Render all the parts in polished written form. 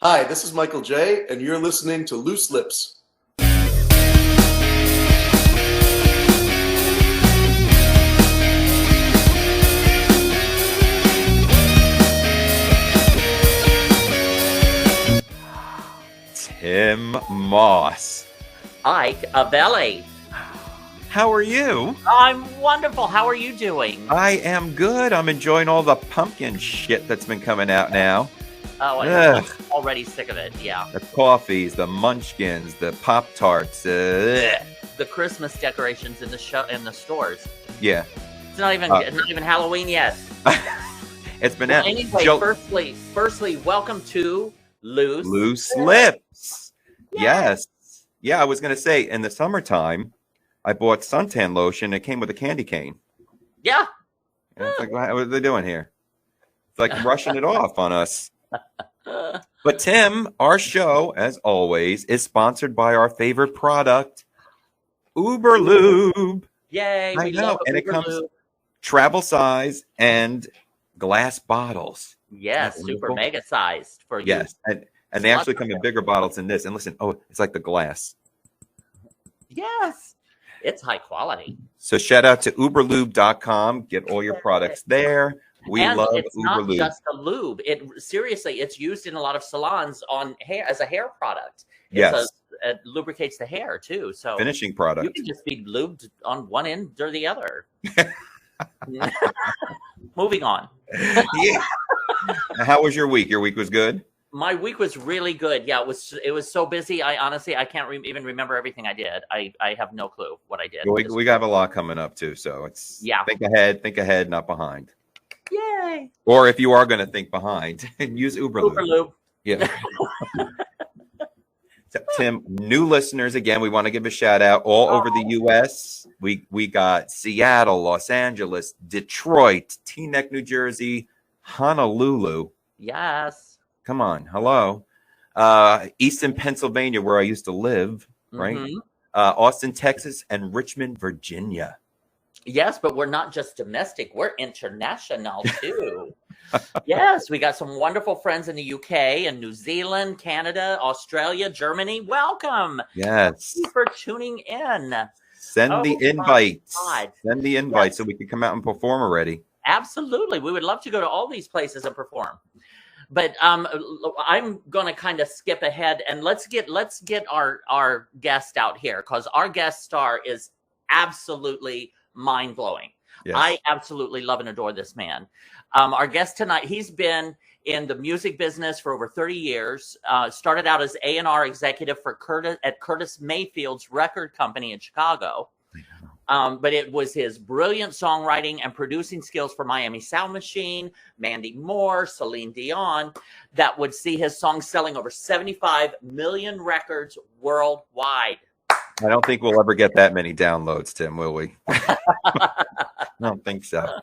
Hi, this is Michael J., and you're listening to Loose Lips. Tim Moss. Ike Avelli. How are you? I'm wonderful. How are you doing? I am good. I'm enjoying all the pumpkin shit that's been coming out now. Oh, I'm already sick of it. Yeah. The coffees, the munchkins, the Pop-Tarts. The Christmas decorations in the stores. Yeah. It's not even Halloween yet. It's been well, out. Anyway, firstly, welcome to Loose Lips. Yes. Yeah, I was going to say, in the summertime, I bought suntan lotion. It came with a candy cane. Yeah. And it's like, what are they doing here? It's like rushing it off on us. But Tim, our show, as always, is sponsored by our favorite product, Uber Lube. Yay. I know. And it comes Lube. Travel size and glass bottles. Yes, super mega sized for you. Yes. And they actually come in bigger bottles than this. And listen, it's like the glass. Yes. It's high quality. So shout out to uberlube.com. Get all your products there. We love it's Uber not Lube. just a lube. It's used in a lot of salons on hair as a hair product. Yes. It lubricates the hair too. So finishing product. You can just be lubed on one end or the other. Moving on. Yeah. How was your week? Your week was good? My week was really good. Yeah, it was so busy. I honestly can't even remember everything I did. I have no clue what I did. We got a lot coming up too, so it's think ahead, not behind. Yay! Or if you are going to think behind, use Uber Lube. Yeah. So, Tim, new listeners again. We want to give a shout out all over the U.S. We got Seattle, Los Angeles, Detroit, Teaneck, New Jersey, Honolulu. Yes. Come on, hello. Easton, Pennsylvania, where I used to live, right? Mm-hmm. Austin, Texas, and Richmond, Virginia. Yes, but we're not just domestic. We're international, too. Yes, we got some wonderful friends in the UK and New Zealand, Canada, Australia, Germany. Welcome. Yes. Thank you for tuning in. Send the invites. Send the invites so we can come out and perform already. Absolutely. We would love to go to all these places and perform. But I'm going to kind of skip ahead and let's get our guest out here because our guest star is absolutely mind-blowing. Yes. I absolutely love and adore this man. Our guest tonight, he's been in the music business for over 30 years. Started out as A&R executive for Curtis Mayfield's record company in Chicago. But it was his brilliant songwriting and producing skills for Miami Sound Machine, Mandy Moore, Celine Dion, that would see his songs selling over 75 million records worldwide. I don't think we'll ever get that many downloads, Tim, will we? I don't think so.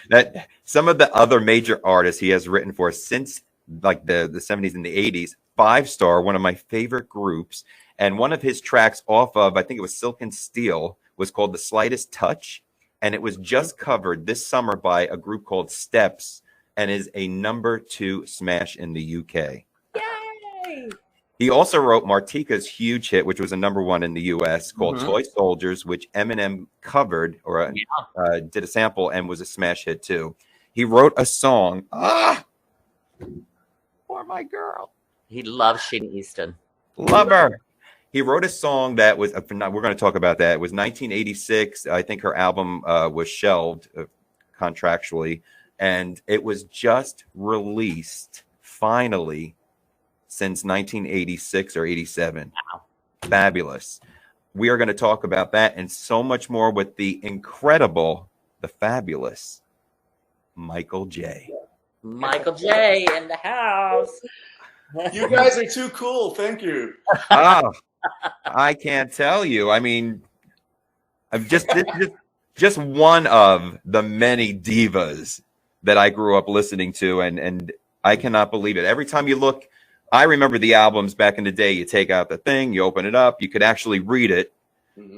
That some of the other major artists he has written for since like the 70s and the 80s, Five Star, one of my favorite groups, and one of his tracks off of, I think it was Silk and Steel, was called The Slightest Touch, and it was just covered this summer by a group called Steps and is a #2 smash in the UK. Yay! He also wrote Martika's huge hit, which was a #1 in the US, called Toy Soldiers, which Eminem covered or did a sample and was a smash hit too. He wrote a song, for my girl. He loves Sheena Easton. Love her. He wrote a song that was, we're going to talk about that. It was 1986. I think her album was shelved contractually, and it was just released finally since 1986 or 87. Wow. Fabulous. We are going to talk about that and so much more with the incredible, the fabulous Michael J. Michael J. in the house. You guys are too cool. Thank you. Oh, I can't tell you. I mean, I'm just one of the many divas that I grew up listening to, and I cannot believe it. Every time you look, I remember the albums back in the day. You take out the thing, you open it up, you could actually read it.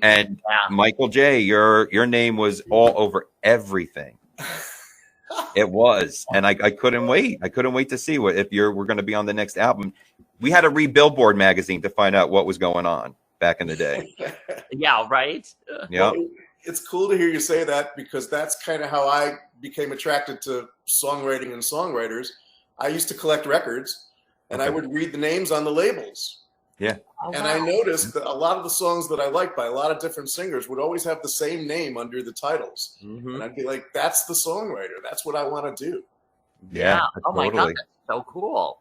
And Michael J., your name was all over everything. It was, and I couldn't wait. I couldn't wait to see if we're going to be on the next album. We had to read Billboard magazine to find out what was going on back in the day. Yeah, right. Yeah, Well, it's cool to hear you say that because that's kind of how I became attracted to songwriting and songwriters. I used to collect records, and I would read the names on the labels. yeah. Oh, And wow. I noticed that a lot of the songs that I liked by a lot of different singers would always have the same name under the titles. Mhm. And I'd be like, that's the songwriter. That's what I want to do. Yeah, Oh my totally. God, that's so cool.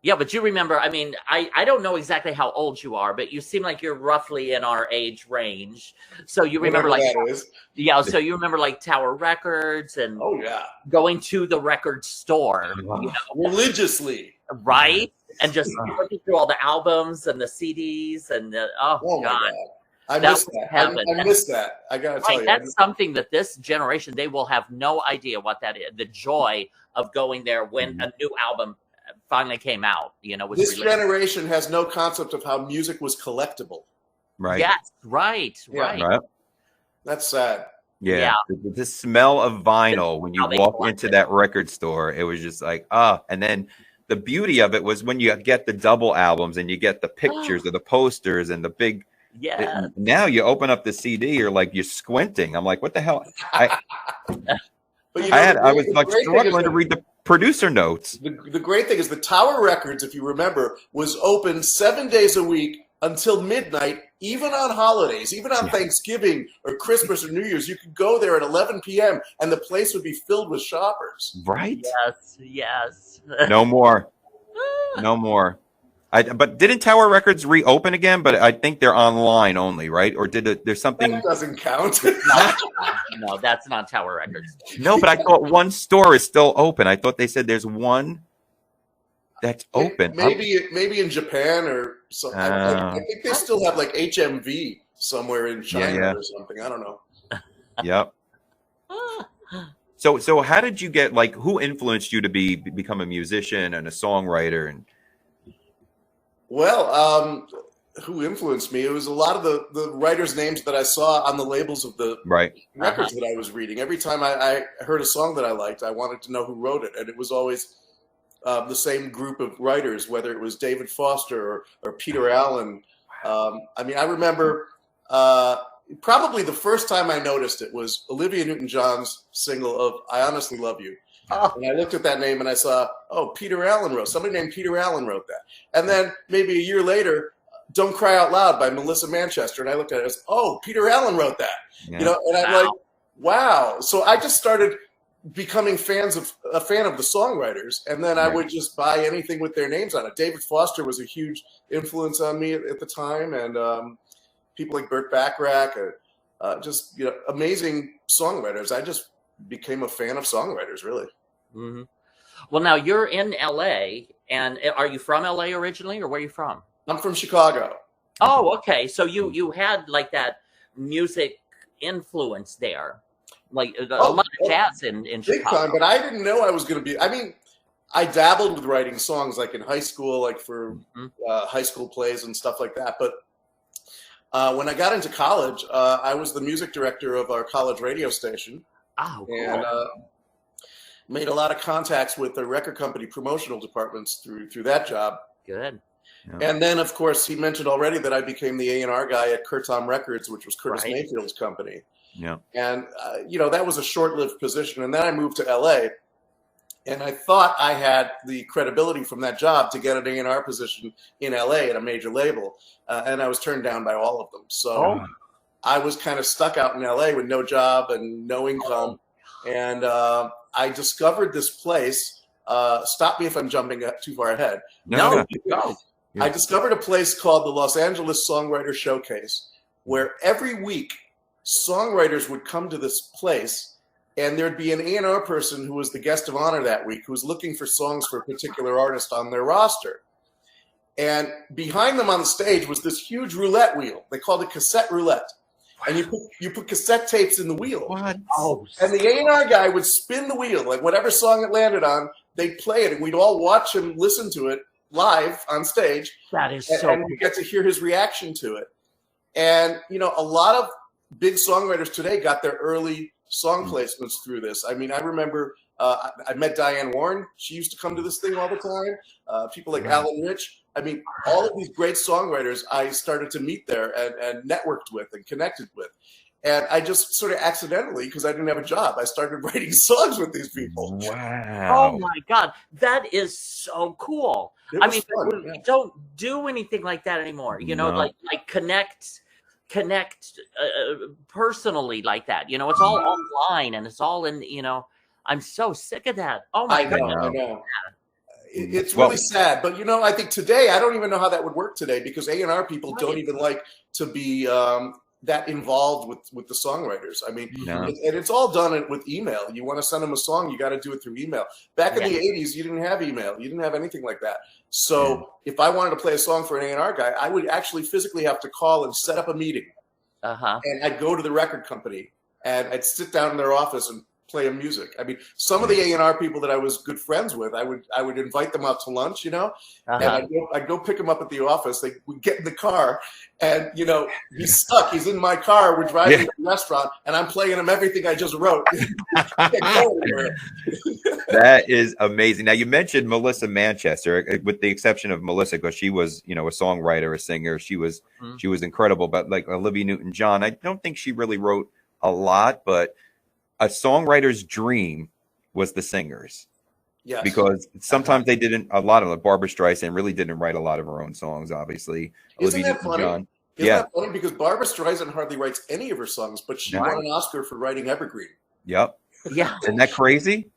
Yeah, but you remember, I mean, I don't know exactly how old you are, but you seem like you're roughly in our age range. So you remember Whatever like, that is. yeah, so you remember like Tower Records and Oh, yeah. going to the record store, you know, Religiously. right? And just looking through all the albums and the CDs and the, Oh, my God. God. I That missed was that. heaven. I missed that. I got to tell Right, you. that's something that this generation, they will have no idea what that is. The joy of going there when a new album finally came out, you know, was This released. generation has no concept of how music was collectible. Right. Yes, right, Yeah. right. Right. That's sad. Yeah. Yeah. The smell of vinyl when you How they walk collect into it. that record store, it was just like, and then the beauty of it was when you get the double albums and you get the pictures of the posters and the big. Yeah. Now you open up the CD, you're squinting. I'm like, what the hell? But you know, I was the like great thing is struggling to that- read the producer notes. The great thing is the Tower Records, if you remember, was open 7 days a week until midnight, even on holidays, even on Thanksgiving or Christmas or New Year's. You could go there at 11 p.m. and the place would be filled with shoppers. Right? Yes. No more. No more. But didn't Tower Records reopen again? But I think they're online only, right? Or there's something? That doesn't count. No, that's not Tower Records. No, but I thought one store is still open. I thought they said there's one that's open. Maybe in Japan or something. I think they still have like HMV somewhere in China or something. I don't know. Yep. So how did you get, like, who influenced you to become a musician and a songwriter? And Well, who influenced me? It was a lot of the writers' names that I saw on the labels of the records that I was reading. Every time I heard a song that I liked, I wanted to know who wrote it. And it was always the same group of writers, whether it was David Foster or Peter Allen. I mean, I remember probably the first time I noticed it was Olivia Newton-John's single of I Honestly Love You. And I looked at that name and I saw, oh, Peter Allen wrote. Somebody named Peter Allen wrote that. And then maybe a year later, Don't Cry Out Loud by Melissa Manchester. And I looked at it as, oh, Peter Allen wrote that. Yeah. You know, and I'm like, wow. So I just started becoming a fan of the songwriters. And then I would just buy anything with their names on it. David Foster was a huge influence on me at the time. And people like Burt Bacharach, just, you know, amazing songwriters. I just became a fan of songwriters, really. Mm-hmm. Well, now you're in LA, and are you from LA originally, or where are you from? I'm from Chicago. Oh, okay. So you had like that music influence there, like a lot of jazz in Big Chicago. time, but I didn't know I was going to be. I mean, I dabbled with writing songs like in high school, like for high school plays and stuff like that. But when I got into college, I was the music director of our college radio station. Oh, cool. And made a lot of contacts with the record company promotional departments through that job. Good. Yeah. And then, of course, he mentioned already that I became the A&R guy at Curtom Records, which was Curtis Right. Mayfield's company. Yeah. And, you know, that was a short-lived position. And then I moved to L.A., and I thought I had the credibility from that job to get an A&R position in L.A. at a major label. And I was turned down by all of them. So I was kind of stuck out in L.A. with no job and no income. And I discovered this place. Stop me if I'm jumping too far ahead. No. I discovered a place called the Los Angeles Songwriter Showcase, where every week songwriters would come to this place, and there'd be an A&R person who was the guest of honor that week who was looking for songs for a particular artist on their roster. And behind them on the stage was this huge roulette wheel. They called it cassette roulette. And you put cassette tapes in the wheel. What? Oh, And the A&R guy would spin the wheel, like whatever song it landed on, they'd play it, and we'd all watch him listen to it live on stage. that is And, so and we get to hear his reaction to it. And, you know, a lot of big songwriters today got their early song placements through this. I mean, I remember I met Diane Warren. She used to come to this thing all the time. People like Alan Rich. I mean, all of these great songwriters I started to meet there and networked with and connected with. And I just sort of accidentally, because I didn't have a job, I started writing songs with these people. Wow. Oh my God. That is so cool. I mean, we don't do anything like that anymore. You know, like connect personally like that. You know, it's all online and it's all in, you know, I'm so sick of that. Oh my God. I know. It's really sad. But, you know, I think today, I don't even know how that would work today because A&R people don't even like to be that involved with the songwriters. I mean, and it's all done with email. You want to send them a song, you got to do it through email. Back in the 80s, you didn't have email. You didn't have anything like that. So if I wanted to play a song for an A&R guy, I would actually physically have to call and set up a meeting. And I'd go to the record company and I'd sit down in their office and play them music. I mean, some of the A&R people that I was good friends with, I would invite them out to lunch, you know, and I'd go pick them up at the office. They would get in the car and, you know, he's stuck. He's in my car. We're driving to the restaurant and I'm playing him everything I just wrote. That is amazing. Now you mentioned Melissa Manchester, with the exception of Melissa, because she was, you know, a songwriter, a singer. She was incredible. But like Olivia Newton-John, I don't think she really wrote a lot, but a songwriter's dream was the singers. Yes. Because sometimes they didn't, a lot of them, Barbara Streisand really didn't write a lot of her own songs, obviously. Isn't that funny? Isn't that funny? Because Barbara Streisand hardly writes any of her songs, but she won an Oscar for writing Evergreen. Yep. Yeah. Isn't that crazy?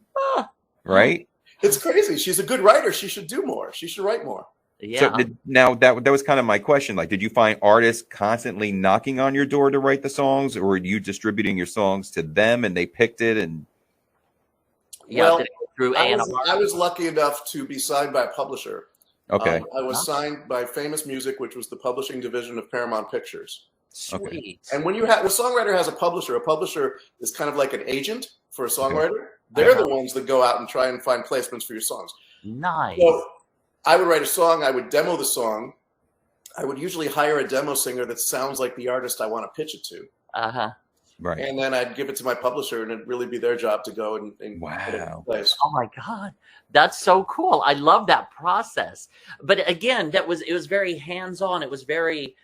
Right? It's crazy. She's a good writer. She should do more. She should write more. Yeah. So now that was kind of my question. Like, did you find artists constantly knocking on your door to write the songs, or were you distributing your songs to them and they picked it? And well, I was lucky enough to be signed by a publisher. Okay. I was signed by Famous Music, which was the publishing division of Paramount Pictures. Sweet. Okay. And when a songwriter has a publisher is kind of like an agent for a songwriter. They're the ones that go out and try and find placements for your songs. Nice. So I would write a song. I would demo the song. I would usually hire a demo singer that sounds like the artist I want to pitch it to. Right. And then I'd give it to my publisher, and it'd really be their job to go and put it in place. Oh my God, that's so cool! I love that process. But again, it was very hands-on. It was very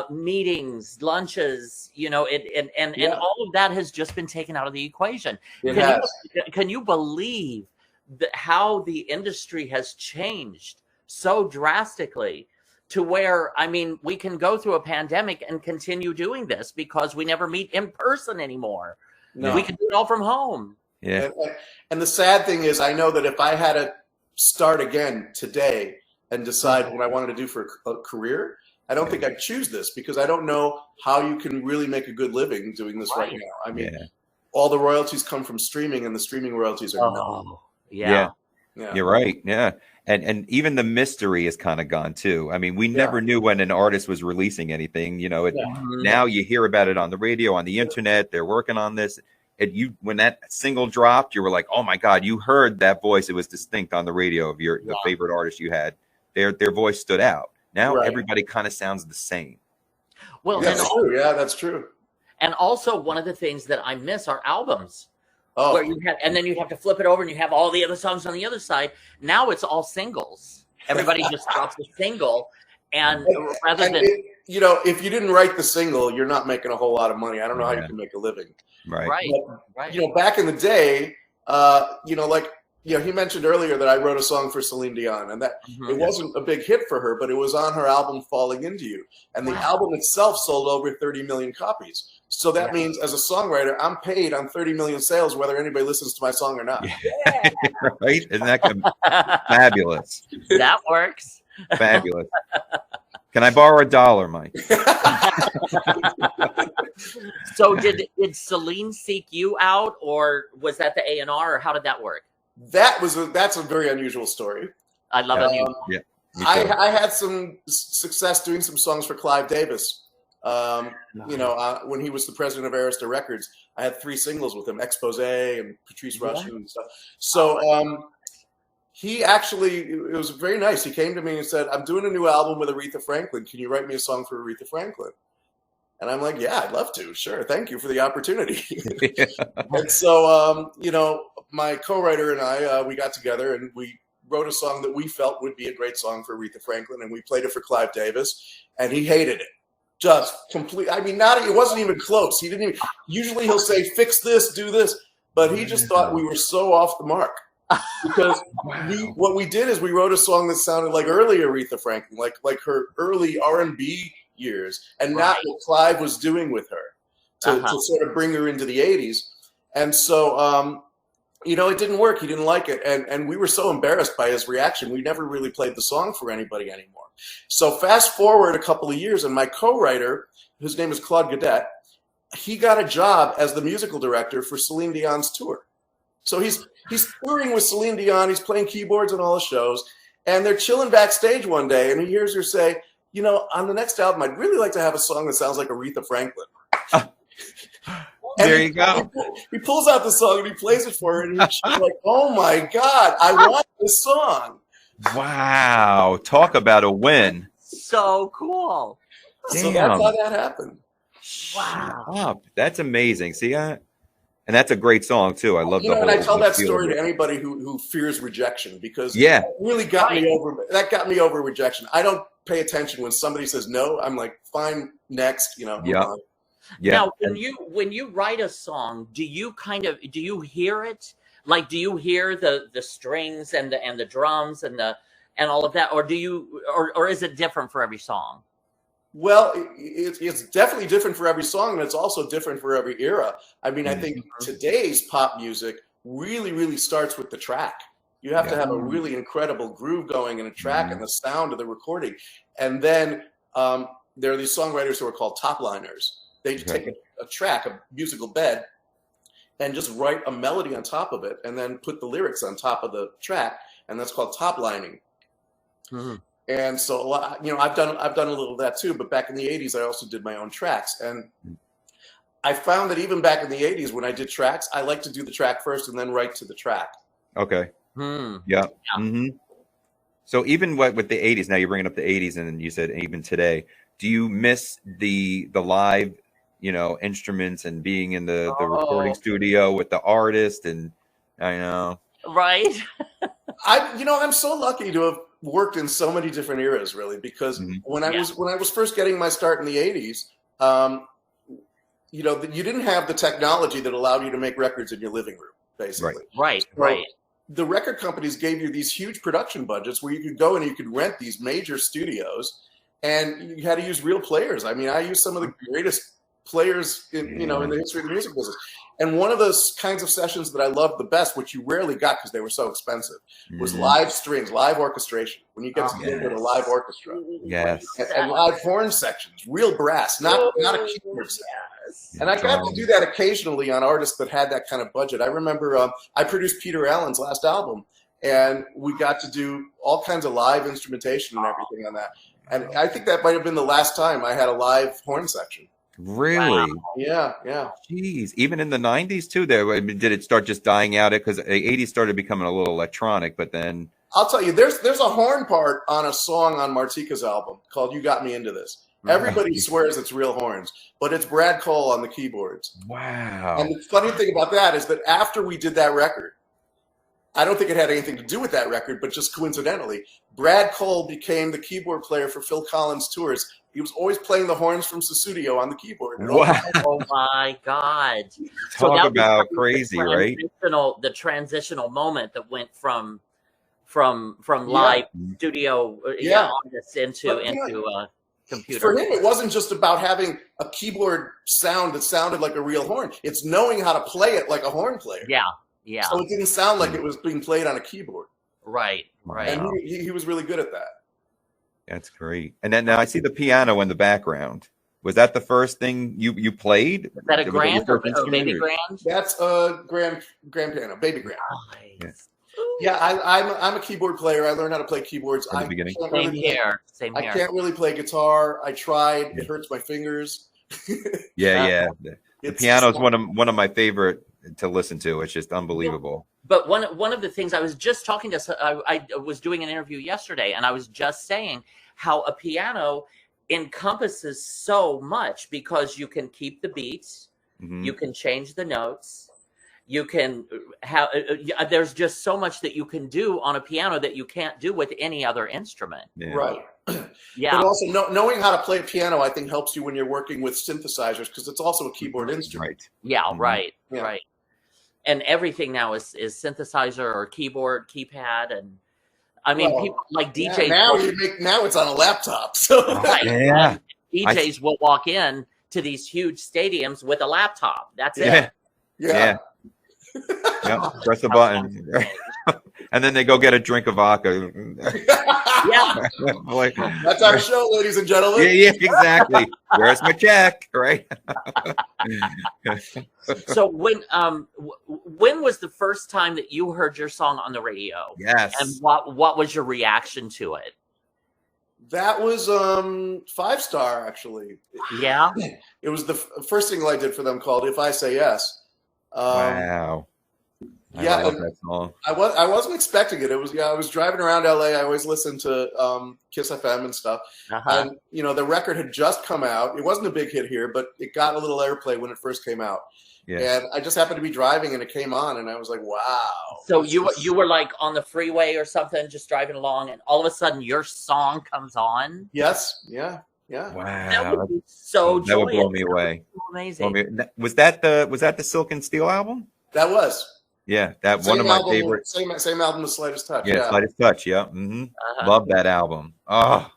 meetings, lunches. You know, and all of that has just been taken out of the equation. Can you believe how the industry has changed so drastically to where, I mean, we can go through a pandemic and continue doing this because we never meet in person anymore. No. We can do it all from home. Yeah. And the sad thing is, I know that if I had to start again today and decide what I wanted to do for a career, I don't think I'd choose this because I don't know how you can really make a good living doing this right now. I mean, all the royalties come from streaming and the streaming royalties are no. Yeah. You're right. Yeah. And even the mystery is kind of gone too. I mean, we never knew when an artist was releasing anything, you know, now you hear about it on the radio, on the internet, they're working on this. When that single dropped, you were like, oh my God, you heard that voice. It was distinct on the radio of the favorite artist you had. Their voice stood out. Now everybody kind of sounds the same. Well, that's true. Yeah, that's true. And also one of the things that I miss are albums. Where you have, and then you have to flip it over and you have all the other songs on the other side. Now it's all singles. Everybody just drops a single. And rather than, you know, if you didn't write the single, you're not making a whole lot of money. I don't know how you can make a living. Right. But, you know, back in the day, you know, like, you know, he mentioned earlier that I wrote a song for Celine Dion and that it wasn't a big hit for her, but it was on her album Falling Into You. And the album itself sold over 30 million copies. So that means as a songwriter, I'm paid on 30 million sales, whether anybody listens to my song or not. Yeah. Right? Isn't that fabulous? That works. Fabulous. Can I borrow $1, Mike? So did Celine seek you out, or was that the A&R, or how did that work? That's a very unusual story. I love it. Yeah, I had some success doing some songs for Clive Davis. You know, when he was the president of Arista Records, I had 3 singles with him, Expose and Patrice Rushen and stuff. So he actually, it was very nice. He came to me and said, I'm doing a new album with Aretha Franklin. Can you write me a song for Aretha Franklin? And I'm like, yeah, I'd love to. Sure. Thank you for the opportunity. And so, my co-writer and I, we got together and we wrote a song that we felt would be a great song for Aretha Franklin. And we played it for Clive Davis, and he hated it. Just complete. I mean, it wasn't even close. He didn't even, usually he'll say, fix this, do this. But he just thought we were so off the mark. Because what we did is we wrote a song that sounded like early Aretha Franklin, like her early R&B years, and not what Clive was doing with her to sort of bring her into the 80s. And so, it didn't work. He didn't like it. And we were so embarrassed by his reaction. We never really played the song for anybody anymore. So fast forward a couple of years, and my co-writer, whose name is Claude Gadet, he got a job as the musical director for Celine Dion's tour. So he's touring with Celine Dion. He's playing keyboards on all the shows. And they're chilling backstage one day, and he hears her say, on the next album, I'd really like to have a song that sounds like Aretha Franklin. There you go. He pulls out the song and he plays it for her, and she's like, oh my God, I want this song. Wow. Talk about a win. So cool. Damn. So that's how that happened. Wow. That's amazing. See, and that's a great song too. I love the whole. And I tell that story to anybody who fears rejection, because it really got me over. That got me over rejection. I don't pay attention when somebody says no. I'm like, fine, next. Yeah. Now, when you write a song, do you hear it? Like, do you hear the strings and the drums and all of that, or do you, or is it different for every song? Well, it's definitely different for every song, and it's also different for every era. I mean, I think today's pop music really, really starts with the track. You have to have a really incredible groove going in a track and the sound of the recording. And then there are these songwriters who are called top-liners. They take a track, a musical bed, and just write a melody on top of it, and then put the lyrics on top of the track, and that's called top-lining. Mm-hmm. And so, I've done a little of that too. But back in the 80s, I also did my own tracks. And I found that even back in the 80s, when I did tracks, I like to do the track first and then write to the track. Okay. Yeah. Mm-hmm. So even with the 80s, now you're bringing up the 80s, and then you said even today, do you miss the live, instruments and being in the recording studio with the artist? And I know. Right. I'm so lucky to have worked in so many different eras, really, because when I was first getting my start in the 80s, you didn't have the technology that allowed you to make records in your living room, basically. Right. The record companies gave you these huge production budgets where you could go and you could rent these major studios, and you had to use real players. I mean, I used some of the greatest players in the history of the music business. And one of those kinds of sessions that I loved the best, which you rarely got because they were so expensive, was live strings, live orchestration. When you get to deal with a live orchestra, and live horn sections, real brass, not a keyboard set. And I got to do that occasionally on artists that had that kind of budget. I remember I produced Peter Allen's last album, and we got to do all kinds of live instrumentation and everything on that. And I think that might have been the last time I had a live horn section. Really? Wow. Yeah. Jeez, even in the 90s too. Did it start just dying out? Because the 80s started becoming a little electronic, but then I'll tell you, there's a horn part on a song on Martika's album called "You Got Me Into This." Everybody swears it's real horns, but it's Brad Cole on the keyboards. Wow. And the funny thing about that is that after we did that record, I don't think it had anything to do with that record, but just coincidentally, Brad Cole became the keyboard player for Phil Collins' tours. He was always playing the horns from Sussudio on the keyboard. Wow. Oh my God. Talk about crazy, right? The transitional moment that went from live studio artists into computer. For him, it wasn't just about having a keyboard sound that sounded like a real horn. It's knowing how to play it like a horn player. Yeah. So it didn't sound like it was being played on a keyboard. Right. And he was really good at that. That's great. And then now I see the piano in the background. Was that the first thing you played? Was that a grand or baby grand? That's a grand piano, baby grand. Nice. Yeah, I'm a keyboard player. I learned how to play keyboards. From the beginning. Same here. I can't really play guitar. I tried. It hurts my fingers. Yeah. The piano is one of my favorite to listen to. It's just unbelievable. But one of the things I was just talking to, I was doing an interview yesterday, and I was just saying how a piano encompasses so much because you can keep the beats, you can change the notes, you can have, there's just so much that you can do on a piano that you can't do with any other instrument. Yeah. Right. Yeah. But also knowing how to play piano, I think, helps you when you're working with synthesizers, because it's also a keyboard instrument. Right. Yeah, right. Yeah. Right. And everything now is synthesizer or keyboard, keypad, and I mean, Well, people like DJs. Now it's on a laptop. So Right. Yeah. DJs will walk in to these huge stadiums with a laptop. That's it. Yeah. yeah. Yeah. Press the button. And then they go get a drink of vodka. Yeah. Like, That's our show, ladies and gentlemen. yeah, exactly. Where's my check? Right. So when was the first time that you heard your song on the radio? Yes. And what was your reaction to it? That was 5 Star, actually. Yeah. It was the first single I did for them, called "If I Say Yes." Wow. Yeah, love that song. I wasn't expecting it. It was I was driving around LA. I always listened to Kiss FM and stuff. And the record had just come out. It wasn't a big hit here, but it got a little airplay when it first came out. Yeah. And I just happened to be driving, and it came on, and I was like, "Wow!" So you were like on the freeway or something, just driving along, and all of a sudden your song comes on. Yes. Yeah. Wow. That would be so. That would blow me away. Amazing. Was that the Silk and Steel album? That was. Yeah, that one of my favorites. Same album as Slightest Touch. Yeah, Slightest Touch. Yeah, love that album. Oh,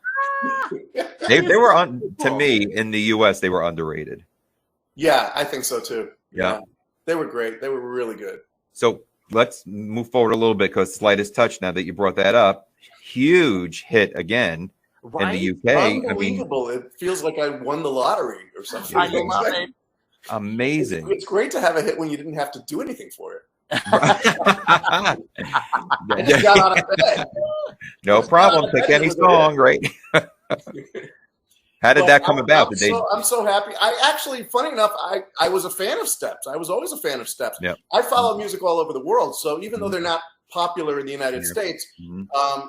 they were to me in the U.S. They were underrated. Yeah, I think so too. Yeah, they were great. They were really good. So let's move forward a little bit, because Slightest Touch, now that you brought that up, huge hit again in the UK. Unbelievable! It feels like I won the lottery or something. I love it. Amazing. It's great to have a hit when you didn't have to do anything for it. I just got out of bed. No problem. Pick any song, right? How did that come about? I'm so happy. I actually, funny enough, I was a fan of Steps. I was always a fan of Steps. Yep. I follow music all over the world. So even though they're not popular in the United States,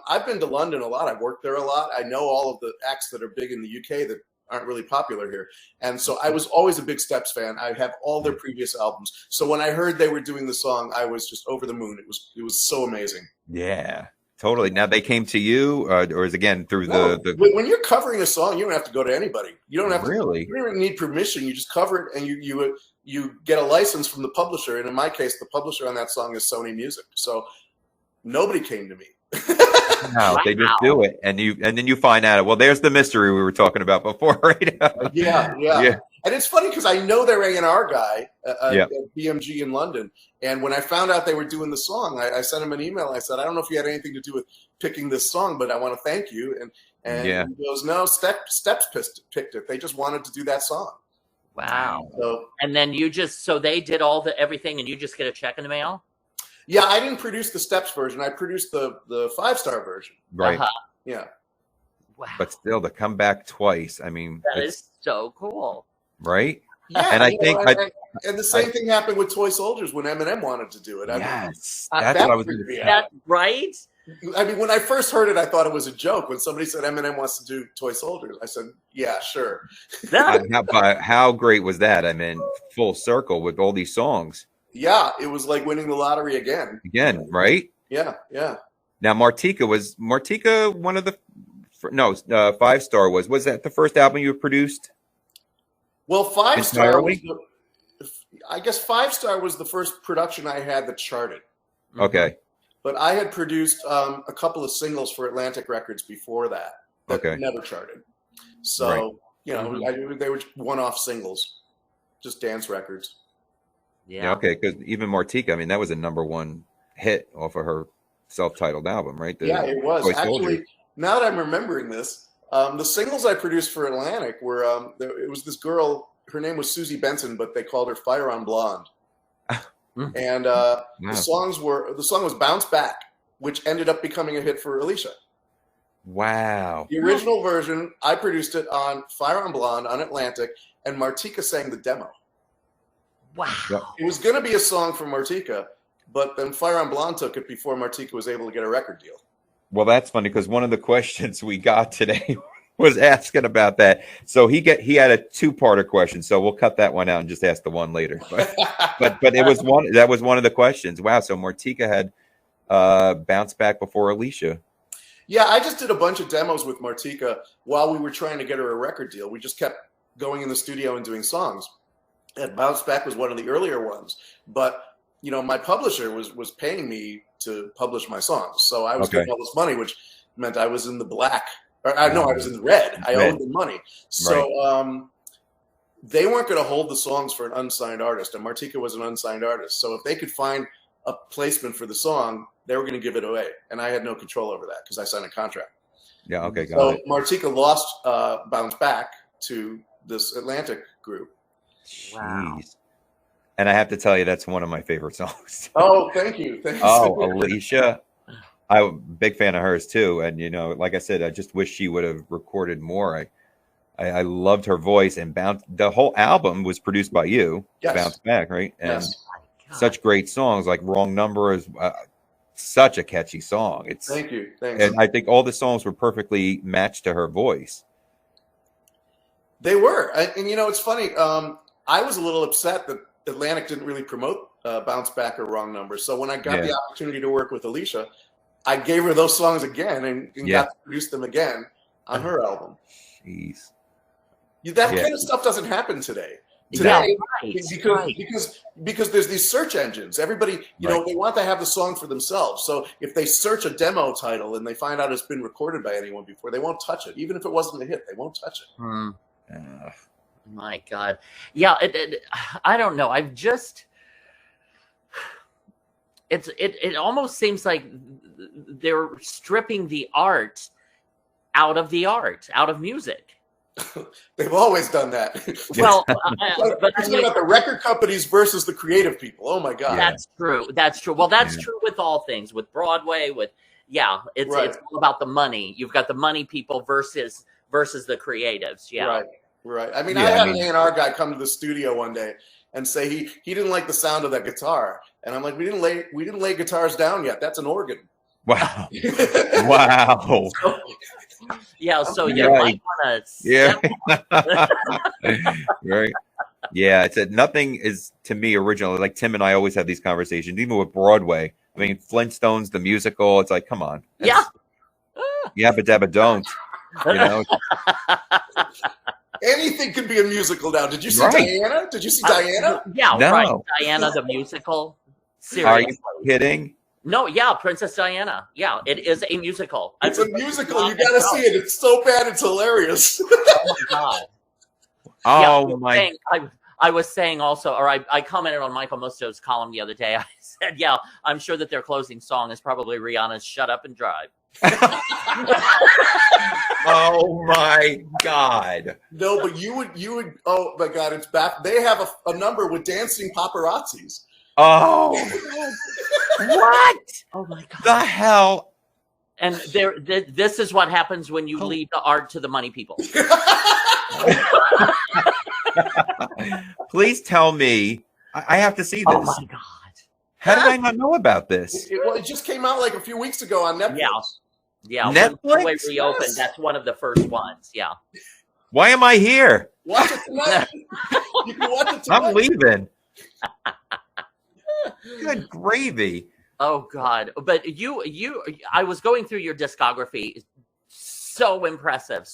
I've been to London a lot. I've worked there a lot. I know all of the acts that are big in the UK that aren't really popular here. And so I was always a big Steps fan. I have all their previous albums. So when I heard they were doing the song, I was just over the moon. It was so amazing. Yeah, totally. Now they came to you, or is again through the when you're covering a song, you don't have to go to anybody. You don't have really. You don't even need permission. You just cover it, and you get a license from the publisher. And in my case, the publisher on that song is Sony Music. So nobody came to me. No, they just do it, and then you find out. Well, there's the mystery we were talking about before, right? Yeah. And it's funny because I know their A&R guy at BMG in London, and when I found out they were doing the song, I sent him an email. I said, "I don't know if you had anything to do with picking this song, but I want to thank you." And he goes, "No, Steps picked it. They just wanted to do that song." Wow. So, and then they did everything, and you just get a check in the mail. Yeah, I didn't produce the Steps version. I produced the 5 Star version. Right. Yeah. Wow. But still, to come back twice, I mean, that is so cool. Right? Yeah. And I think and the same thing happened with Toy Soldiers when Eminem wanted to do it. Yes. That's what I was going to say. That's right. I mean, when I first heard it, I thought it was a joke. When somebody said Eminem wants to do Toy Soldiers, I said, "Yeah, sure." How great was that? I mean, full circle with all these songs. Yeah, it was like winning the lottery again. Again, right? Yeah. Now, Martika one of the 5 Star was that the first album you produced? Well, 5 Star entirely? I guess 5 Star was the first production I had that charted. Okay. But I had produced a couple of singles for Atlantic Records before that never charted. So, they were one-off singles, just dance records. Yeah. Okay, because even Martika, I mean, that was a #1 hit off of her self-titled album, right? It was. Actually, now that I'm remembering this, the singles I produced for Atlantic were it was this girl. Her name was Susie Benson, but they called her Fire on Blonde. And the song was Bounce Back, which ended up becoming a hit for Alicia. Wow. The original version, I produced it on Fire on Blonde on Atlantic, and Martika sang the demo. Wow. It was going to be a song from Martika, but then Fire on Blonde took it before Martika was able to get a record deal. Well, that's funny because one of the questions we got today was asking about that. So he had a two-parter question. So we'll cut that one out and just ask the one later. But it was one of the questions. Wow. So Martika had bounced back before Alicia. Yeah, I just did a bunch of demos with Martika while we were trying to get her a record deal. We just kept going in the studio and doing songs. And Bounce Back was one of the earlier ones. But my publisher was paying me to publish my songs. So I was getting all this money, which meant I was in the black. I was in the red. I owed them money. So they weren't going to hold the songs for an unsigned artist. And Martika was an unsigned artist. So if they could find a placement for the song, they were going to give it away. And I had no control over that because I signed a contract. Yeah, okay, got it. Martika lost Bounce Back to this Atlantic group. Wow. Jeez. And I have to tell you, that's one of my favorite songs. Oh, thank you. Alicia. I'm a big fan of hers too. And, like I said, I just wish she would have recorded more. I loved her voice, and the whole album was produced by you. Yes. Bounce Back, right? And yes. Such great songs, like Wrong Number is such a catchy song. Thank you. Thanks. And I think all the songs were perfectly matched to her voice. They were. And it's funny. I was a little upset that Atlantic didn't really promote Bounce Back or Wrong Number. So when I got the opportunity to work with Alicia, I gave her those songs again and got to produce them again on her album. Jeez. That kind of stuff doesn't happen today. Because there's these search engines. Everybody, they want to have the song for themselves. So if they search a demo title and they find out it's been recorded by anyone before, they won't touch it. Even if it wasn't a hit, they won't touch it. My God. Yeah, I don't know. It almost seems like they're stripping the art out of music. They've always done that. Well, but it's about the record companies versus the creative people. Oh my God. That's true. Well, that's true with all things, with Broadway, it's all about the money. You've got the money people versus the creatives. Yeah. Right. I mean, I had an A&R guy come to the studio one day and say he didn't like the sound of that guitar. And I'm like, we didn't lay guitars down yet. That's an organ. Wow. Wow. So you might want to right. Yeah, it's nothing is to me original. Like Tim and I always have these conversations, even with Broadway. I mean, Flintstones, the musical, it's like, come on. Yeah, but Dabba don't. Anything could be a musical now. Did you see Diana? Did you see Diana? Yeah, no. Right. Diana the musical. Seriously. Are you kidding? No, Princess Diana. Yeah, it is a musical. It's a musical. You got to see it. It's so bad, it's hilarious. Oh my God. Oh my. I was saying also, or I commented on Michael Musto's column the other day. I said, I'm sure that their closing song is probably Rihanna's "Shut Up and Drive." Oh my God. No, but you would. Oh my God, it's back. They have a number with dancing paparazzis. Oh. What? Oh my God. The hell. And this is what happens when you leave the art to the money people. Please tell me. I have to see this. Oh my God. How did I not know about this? It just came out like a few weeks ago on Netflix. Yeah. Netflix? When we reopened, that's one of the first ones. Yeah. Why am I here? Watch it tonight. You can watch it tonight. I'm leaving. Good gravy. Oh God. But I was going through your discography. So impressive.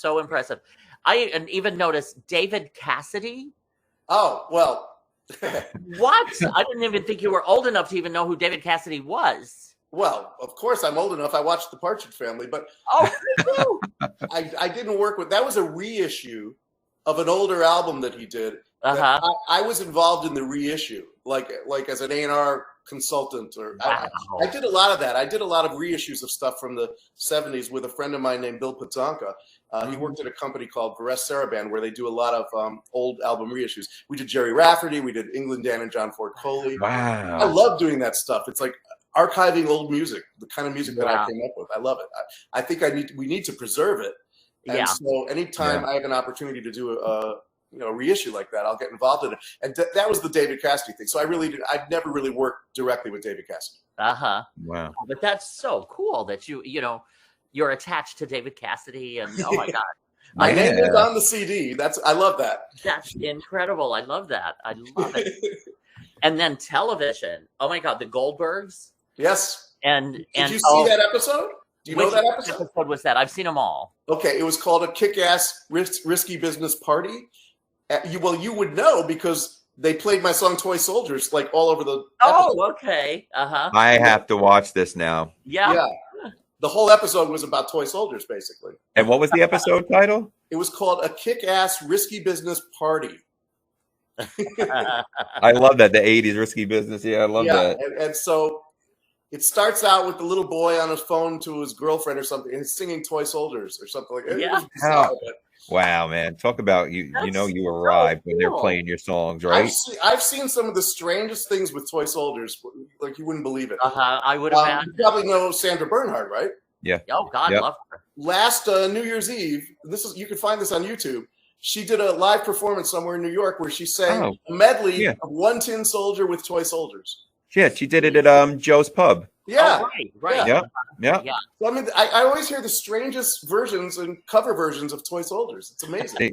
I even noticed David Cassidy. Oh, well. What? I didn't even think you were old enough to even know who David Cassidy was. Well, of course I'm old enough. I watched The Partridge Family, but I didn't work with. That was a reissue of an older album that he did. I was involved in the reissue, like as an A&R consultant, or I did a lot of that. I did a lot of reissues of stuff from the 70s with a friend of mine named Bill Patonka. He worked at a company called Varese Saraband, where they do a lot of old album reissues. We did Jerry Rafferty, we did England Dan and John Ford Coley. Wow. I love doing that stuff. It's like archiving old music, the kind of music that I came up with. I love it. I think we need to preserve it. And so anytime I have an opportunity to do a reissue like that, I'll get involved in it. And that was the David Cassidy thing. So I've never really worked directly with David Cassidy. Wow. But that's so cool that you're attached to David Cassidy, and oh my God. My name is on the CD. I love that. That's incredible. I love that. I love it. And then television. Oh my God, the Goldbergs. Yes. Did you see that episode? Do you know that episode? Which episode was that? I've seen them all. Okay, it was called A Kick-Ass Risky Business Party. You would know because they played my song Toy Soldiers like all over the episode. Oh, okay. Uh-huh. I have to watch this now. Yeah. The whole episode was about toy soldiers, basically. And what was the episode title? It was called A Kick-Ass Risky Business Party. I love that. The 80s risky business. Yeah, I love that. And so it starts out with the little boy on his phone to his girlfriend or something, and he's singing Toy Soldiers or something like that. Yeah. Wow, man. Talk about you arrived when they're playing your songs, right? I've seen some of the strangest things with Toy Soldiers. Like, you wouldn't believe it. I would imagine. You probably know Sandra Bernhard, right? Yeah. Oh, God, love her. Last New Year's Eve, you can find this on YouTube. She did a live performance somewhere in New York where she sang a medley of One Tin Soldier with Toy Soldiers. Yeah, she did it at Joe's Pub. Yeah. Oh, right. Yeah. So, I mean, I always hear the strangest versions and cover versions of Toy Soldiers. It's amazing.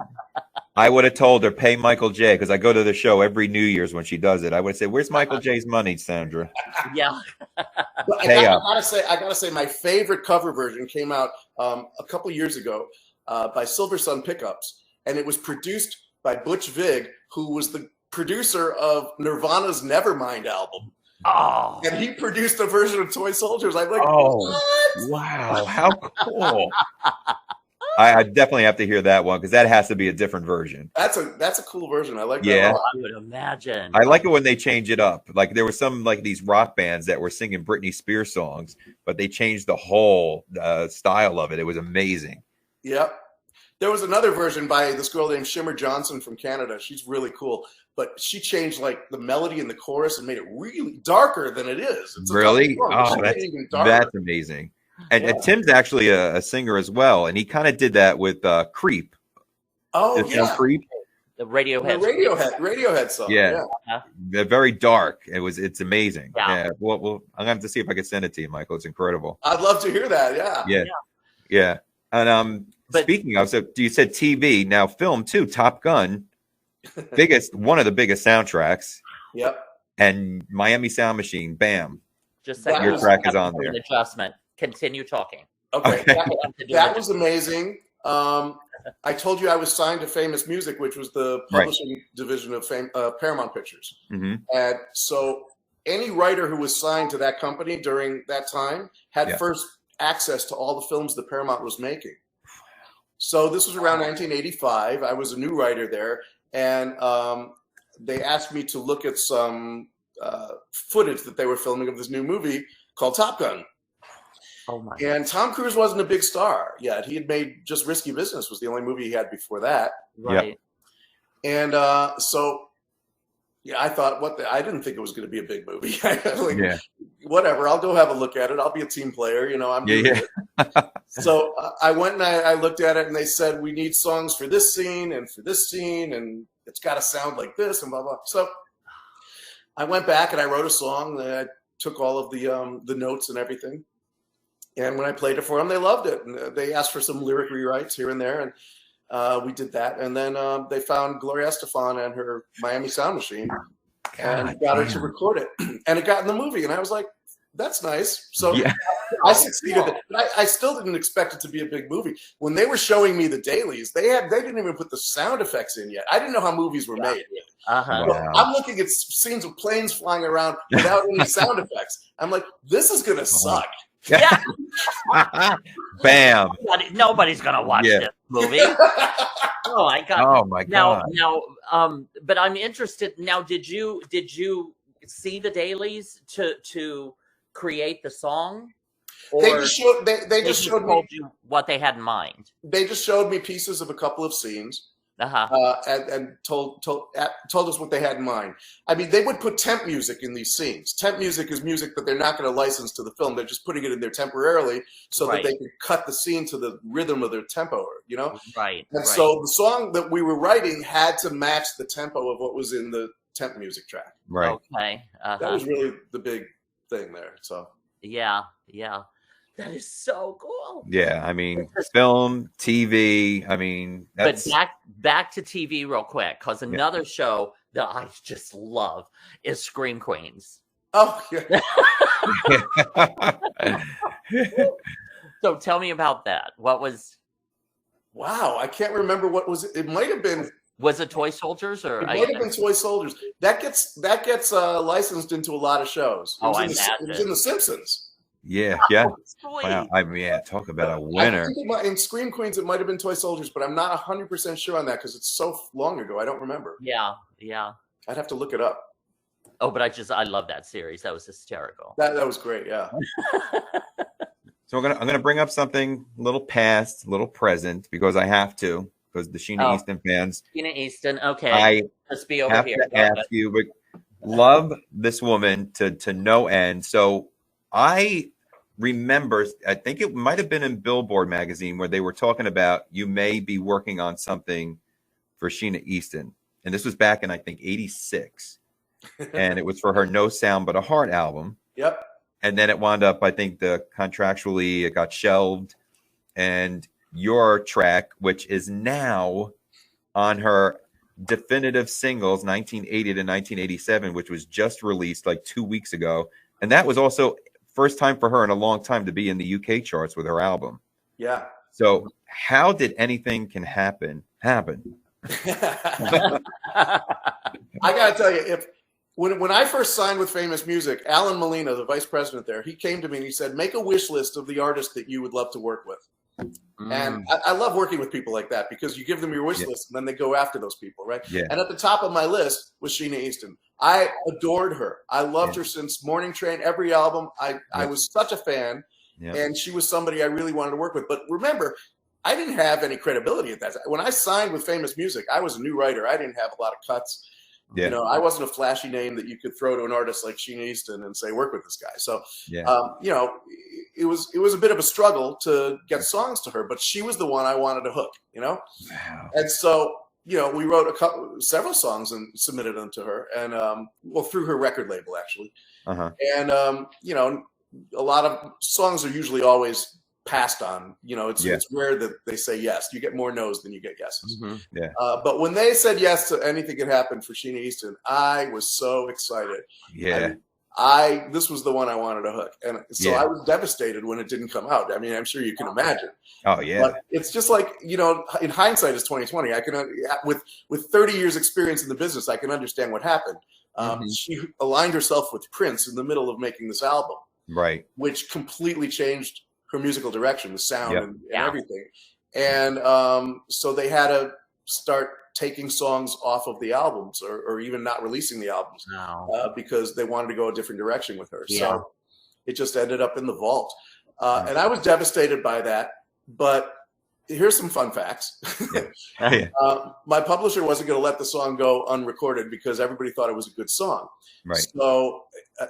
I would have told her, pay Michael J, because I go to the show every New Year's when she does it. I would say, where's Michael J's money, Sandra? Yeah. But I gotta say, my favorite cover version came out a couple years ago by Silver Sun Pickups, and it was produced by Butch Vig, who was the producer of Nirvana's Nevermind album. Oh. And he produced a version of Toy Soldiers. I'm like, what? Wow, how cool. I definitely have to hear that one because that has to be a different version. That's a cool version. I like that. Yeah, I would imagine. I like it when they change it up. Like there were some like these rock bands that were singing Britney Spears songs, but they changed the whole style of it. It was amazing. Yep. There was another version by this girl named Shimmer Johnson from Canada. She's really cool, but she changed like the melody in the chorus and made it really darker than it is. It's really? Oh, that's amazing. And Tim's actually a singer as well, and he kind of did that with Creep. Oh, yeah. Creep? The Radiohead song. Yeah. They're very dark. It's amazing. Yeah. Well, I'm going to have to see if I can send it to you, Michael. It's incredible. I'd love to hear that. Yeah. And speaking of, so you said TV, now film too, Top Gun, one of the biggest soundtracks. Yep. And Miami Sound Machine, bam. Just your track is on there. Adjustment. Continue talking. Okay. That was amazing. I told you I was signed to Famous Music, which was the publishing division of Paramount Pictures. Mm-hmm. And so any writer who was signed to that company during that time had first access to all the films that Paramount was making. So this was around 1985. I was a new writer there, and they asked me to look at some footage that they were filming of this new movie called Top Gun. Oh my! And Tom Cruise wasn't a big star yet. He had made just Risky Business was the only movie he had before that. Right. And so, I thought, I didn't think it was going to be a big movie. Whatever, I'll go have a look at it. I'll be a team player. I'm doing it. So I went and I looked at it, and they said, we need songs for this scene and for this scene, and it's got to sound like this and blah, blah. So I went back and I wrote a song. And I took all of the notes and everything. And when I played it for them, they loved it. And they asked for some lyric rewrites here and there. And we did that. And then they found Gloria Estefan and her Miami Sound Machine and got her to record it. And it got in the movie. And I was like, that's nice. So I succeeded. But I still didn't expect it to be a big movie. When they were showing me the dailies, they didn't even put the sound effects in yet. I didn't know how movies were made. Wow. I'm looking at scenes of planes flying around without any sound effects. I'm like, this is going to suck. Yeah. Bam. Nobody's gonna watch this movie. Oh my god. Now, but I'm interested. Now, did you see the dailies to create the song? Or they just showed told me you what they had in mind. They just showed me pieces of a couple of scenes. And told us what they had in mind. I mean, they would put temp music in these scenes. Temp music is music that they're not going to license to the film. They're just putting it in there temporarily so that they can cut the scene to the rhythm of their tempo, Right. And so the song that we were writing had to match the tempo of what was in the temp music track. Right. Okay. That was really the big thing there. So yeah. That is so cool. Yeah, I mean, film, TV. I mean, that's... But back to TV real quick, because another show that I just love is Scream Queens. Oh, yeah. So tell me about that. What was? Wow, I can't remember what was. It might have been. Was it Toy Soldiers or? It might have been Toy Soldiers. That gets licensed into a lot of shows. It was in The Simpsons. Yeah. Wow, I mean, talk about a winner. In Scream Queens, it might have been Toy Soldiers, but I'm not 100% sure on that because it's so long ago. I don't remember. Yeah. I'd have to look it up. Oh, but I love that series. That was hysterical. That was great. Yeah. So I'm gonna bring up something a little past, a little present, because I have to, because the Sheena Easton fans. Sheena Easton. Okay. I just be over have here. to ask you, but love this woman to no end. So I remember, I think it might have been in Billboard magazine where they were talking about you may be working on something for Sheena Easton. And this was back in, I think, 86. And it was for her No Sound But a Heart album. Yep. And then it wound up, I think, contractually it got shelved. And your track, which is now on her definitive singles, 1980 to 1987, which was just released like 2 weeks ago. And that was also first time for her in a long time to be in the UK charts with her album. Yeah. So how did Anything Can Happen? I gotta tell you, when I first signed with Famous Music, Alan Molina, the vice president there, he came to me and he said, make a wish list of the artists that you would love to work with. And I love working with people like that because you give them your wish list and then they go after those people, right? Yeah. And at the top of my list was Sheena Easton. I adored her. I loved her since Morning Train, every album. I was such a fan, and she was somebody I really wanted to work with. But remember, I didn't have any credibility at that time. When I signed with Famous Music, I was a new writer. I didn't have a lot of cuts. Yeah. You know, I wasn't a flashy name that you could throw to an artist like Sheena Easton and say, work with this guy. So, you know, it was a bit of a struggle to get songs to her, but she was the one I wanted to hook, you know? Wow. And so, you know, we wrote several songs and submitted them to her and, well, through her record label, actually. And, you know, a lot of songs are usually always passed on. You know, it's rare that they say yes. You get more no's than you get yeses. But when they said yes to Anything Can Happen for Sheena Easton, I was so excited. This was the one I wanted to hook, and so I was devastated when it didn't come out. I mean, I'm sure you can imagine. Oh yeah, but it's just like, you know, in hindsight, it's 2020. I can with 30 years experience in the business, I can understand what happened. She aligned herself with Prince in the middle of making this album, right? Which completely changed her musical direction, the sound and everything. And so they had to start taking songs off of the albums or even not releasing the albums because they wanted to go a different direction with her. So it just ended up in the vault. And I was devastated by that. But here's some fun facts. My publisher wasn't going to let the song go unrecorded because everybody thought it was a good song. Right. So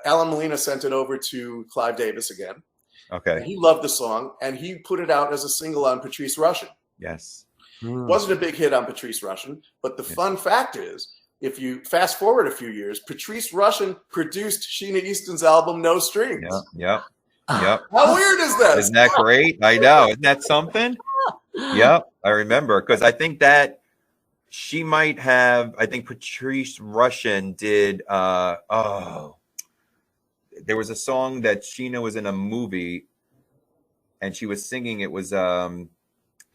Alan Molina sent it over to Clive Davis again. Okay. He loved the song, and he put it out as a single on Patrice Rushen. Yes. Wasn't a big hit on Patrice Rushen, but the fun fact is, if you fast forward a few years, Patrice Rushen produced Sheena Easton's album No Strings. Yep. How weird is that? Isn't that great? I know. Isn't that something? Yep. I remember because I think that she might have. I think Patrice Rushen did. There was a song that Sheena was in a movie and she was singing. It was The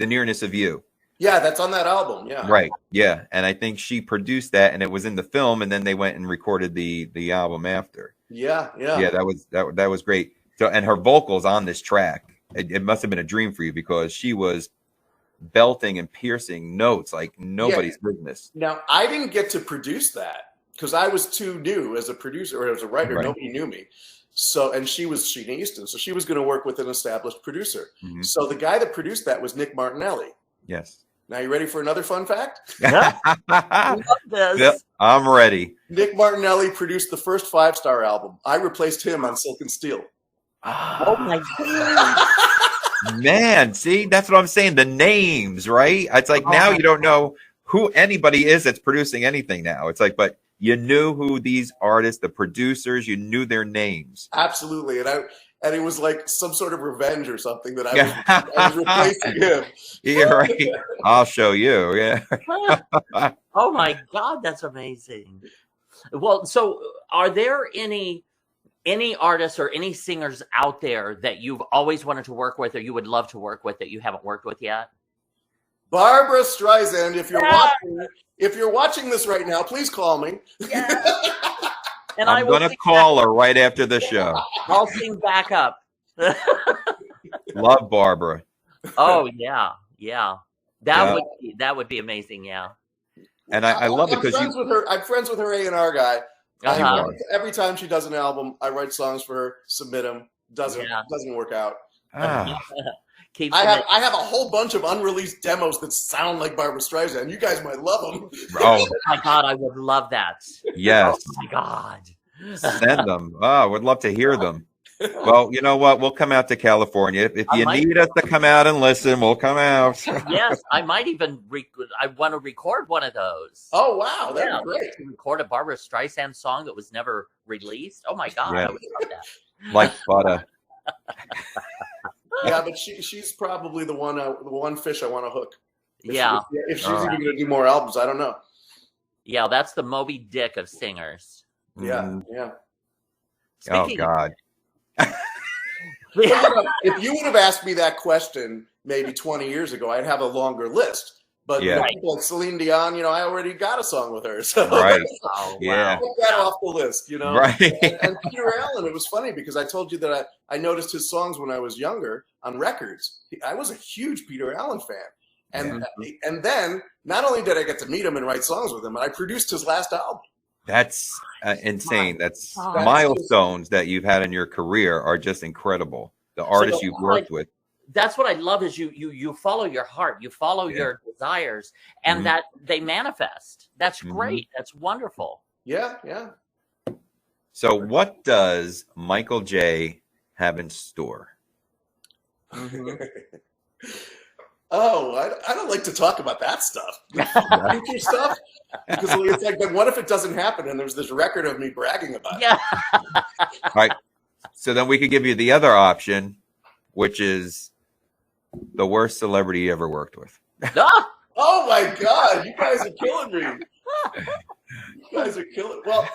Nearness of You. Yeah, that's on that album. Yeah. Right. Yeah. And I think she produced that and it was in the film and then they went and recorded the album after. Yeah. That was great. So, and her vocals on this track, it must have been a dream for you because she was belting and piercing notes like nobody's business. Now, I didn't get to produce that. Because I was too new as a producer or as a writer. Right. Nobody knew me. So, and she was Sheena Easton. So she was going to work with an established producer. So the guy that produced that was Nick Martinelli. Yes. Now you ready for another fun fact? I love this. Yep, I'm ready. Nick Martinelli produced the first 5-star album. I replaced him on Silk and Steel. Oh my God. Man, see, that's what I'm saying. The names, right? It's like now you don't know who anybody is that's producing anything now. It's like, but you knew who these artists, the producers, you knew their names. Absolutely. and it was like some sort of revenge or something that I was replacing him. Yeah, right. I'll show you. Yeah. Oh my God, that's amazing. Well, so are there any artists or any singers out there that you've always wanted to work with or you would love to work with that you haven't worked with yet? Barbra Streisand, if you're watching this right now, please call me. Yeah. And I'm going to call her right after the show. I'll sing back up. Love Barbara. Oh yeah. That would be amazing. Yeah. And I love it because I'm friends with her A&R guy. Every time she does an album, I write songs for her, submit them. Doesn't work out. I have a whole bunch of unreleased demos that sound like Barbra Streisand. You guys might love them. Oh my God, I would love that. Yes. Oh my God. Send them. Oh, would love to hear them. Well, you know what? We'll come out to California. If you need us to come out and listen, we'll come out. Yes, I might even. I want to record one of those. Oh wow, that'd be great. Record a Barbra Streisand song that was never released. Oh my God, I would love that. Like butter. Yeah, but she's probably the one fish I want to hook. If she's even going to do more albums, I don't know. Yeah, that's the Moby Dick of singers. Yeah. Speaking God. If you would have asked me that question maybe 20 years ago, I'd have a longer list. But people like Celine Dion, I already got a song with her. So right. Oh, yeah. Put that off the list, Right. And Peter Allen, it was funny because I told you that I noticed his songs when I was younger on records. I was a huge Peter Allen fan. And then not only did I get to meet him and write songs with him, but I produced his last album. That's insane. That's milestones that you've had in your career are just incredible. The artists you've worked with. That's what I love is you follow your heart, you follow your desires, and that they manifest. That's great. That's wonderful. Yeah. So what does Michael J have in store? Oh, I don't like to talk about that stuff. Future stuff. Because it's like, then what if it doesn't happen and there's this record of me bragging about it? Yeah. All right. So then we could give you the other option, which is the worst celebrity you ever worked with. Oh my God, you guys are killing me. You guys are killing. Well,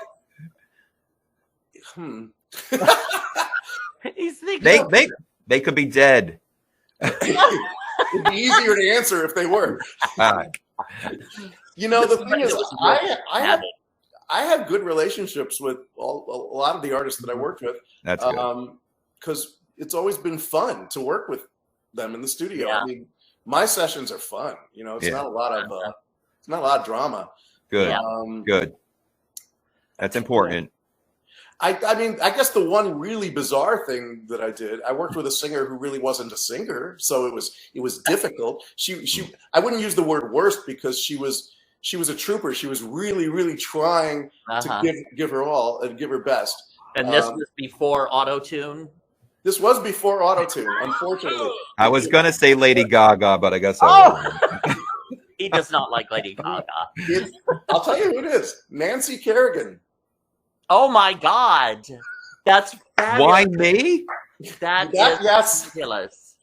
He's thinking they could be dead. It'd be easier to answer if they were. The thing is, I have good relationships with a lot of the artists that I worked with. That's good. Because it's always been fun to work with them in the studio. Yeah. I mean, my sessions are fun. It's not a lot of drama. Good. Good. That's important. I mean, I guess the one really bizarre thing that I did, I worked with a singer who really wasn't a singer, so it was difficult. I wouldn't use the word worst because she was a trooper. She was really, really trying to give her all and give her best. And this was before auto-tune? This was before auto-tune, unfortunately. I was going to say Lady Gaga, but I guess He does not like Lady Gaga. I'll tell you who it is. Nancy Kerrigan. Oh my God. That's fabulous. Why me? That is ridiculous.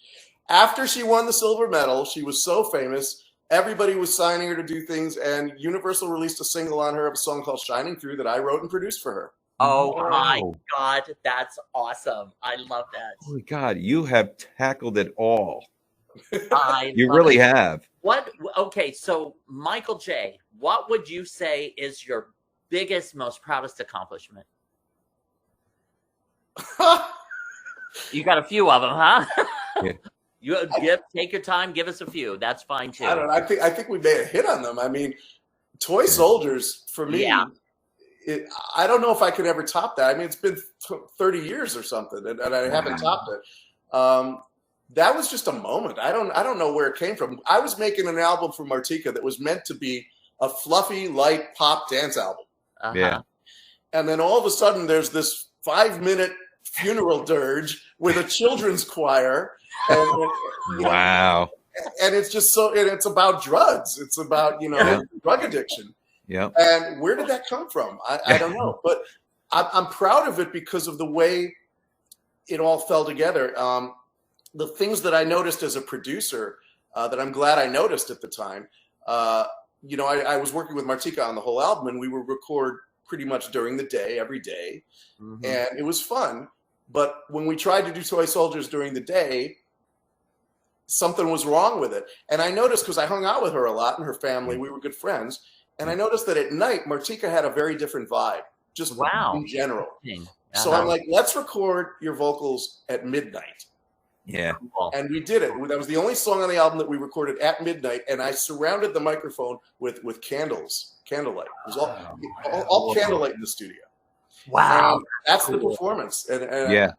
After she won the silver medal, she was so famous. Everybody was signing her to do things, and Universal released a single on her of a song called Shining Through that I wrote and produced for her. Oh my God, that's awesome. I love that. Oh my God, you have tackled it all. You really have. Okay, so Michael J., what would you say is your biggest, most proudest accomplishment? You got a few of them, huh? Yeah. Take your time, give us a few. That's fine too. I don't know. I think we made a hit on them. I mean, Toy Soldiers for me. Yeah. I don't know if I could ever top that. I mean, it's been 30 years or something, and I haven't topped it. That was just a moment. I don't know where it came from. I was making an album for Martika that was meant to be a fluffy, light pop dance album. Yeah. And then all of a sudden, there's this 5-minute funeral dirge with a children's choir. And, wow. And it's just and it's about drugs. It's about, drug addiction. Yeah. And where did that come from? I don't know. But I'm proud of it because of the way it all fell together. The things that I noticed as a producer that I'm glad I noticed at the time, you know, I was working with Martika on the whole album, and we would record pretty much during the day, every day. Mm-hmm. And it was fun. But when we tried to do Toy Soldiers during the day, something was wrong with it. And I noticed, because I hung out with her a lot and her family, we were good friends. And I noticed that at night, Martika had a very different vibe, just in general. So I'm like, let's record your vocals at midnight. Yeah. And we did it. That was the only song on the album that we recorded at midnight. And I surrounded the microphone with candles, candlelight. It was all candlelight in the studio. Wow. And that's the performance. And yeah.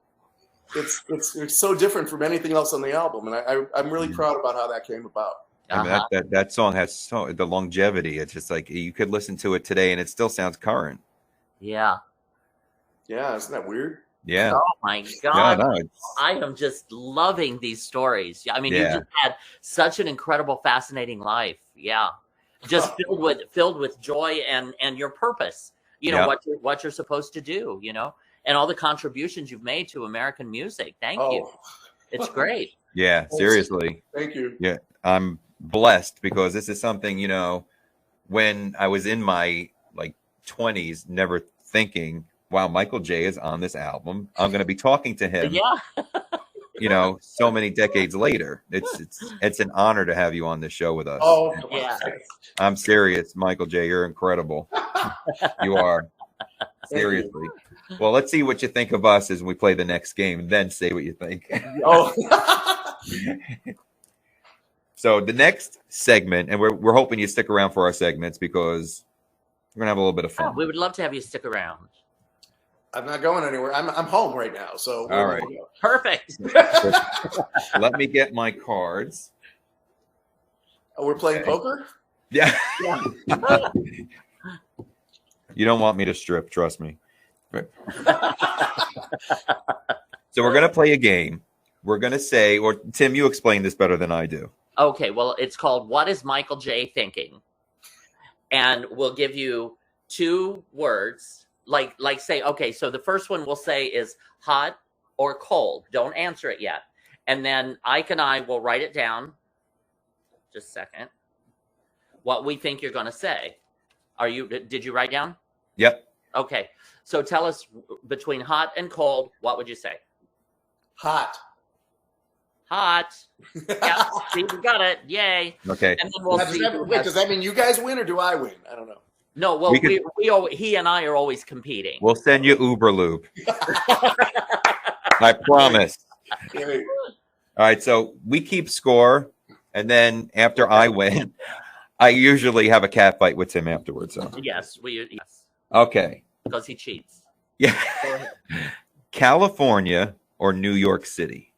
It's so different from anything else on the album. And I'm really proud about how that came about. I mean, that song has the longevity. It's just like you could listen to it today and it still sounds current. Yeah. Yeah, isn't that weird? Yeah. Oh my God. Yeah, no, I am just loving these stories. I mean, you just had such an incredible, fascinating life. Yeah. Just filled with joy and your purpose. You know, what you're supposed to do, you know, and all the contributions you've made to American music. Thank you. It's great. Yeah, seriously. Thank you. Yeah. I'm blessed because this is something, you know, when I was in my 20s, never thinking, wow, Michael J is on this album. I'm going to be talking to him. Yeah. You know, so many decades later. It's an honor to have you on this show with us. Oh, yeah. I'm serious, Michael J. You're incredible. You are. Seriously. Well, let's see what you think of us as we play the next game, and then say what you think. Oh. So the next segment, and we're hoping you stick around for our segments because we're gonna have a little bit of fun. We would love to have you stick around. I'm not going anywhere. I'm home right now. So all right, perfect. Let me get my cards. Oh, we're playing poker? Yeah. You don't want me to strip, trust me. So we're gonna play a game. We're gonna say, or Tim, you explain this better than I do. Okay, well, it's called What is Michael J Thinking? And we'll give you 2 words. Like say, okay, so the first one we'll say is hot or cold. Don't answer it yet. And then Ike and I will write it down. Just a second. What we think you're going to say. Did you write down? Yep. Okay. So tell us between hot and cold, what would you say? Hot. Hot. Yeah, see, we got it. Yay. Okay. And then we'll see. Wait, does that mean you guys win or do I win? I don't know. No, well, he and I are always competing. We'll send you Uber Loop. I promise. All right, so we keep score, and then after I win, I usually have a cat fight with Tim afterwards. So. Yes. Okay. Because he cheats. Yeah. California or New York City?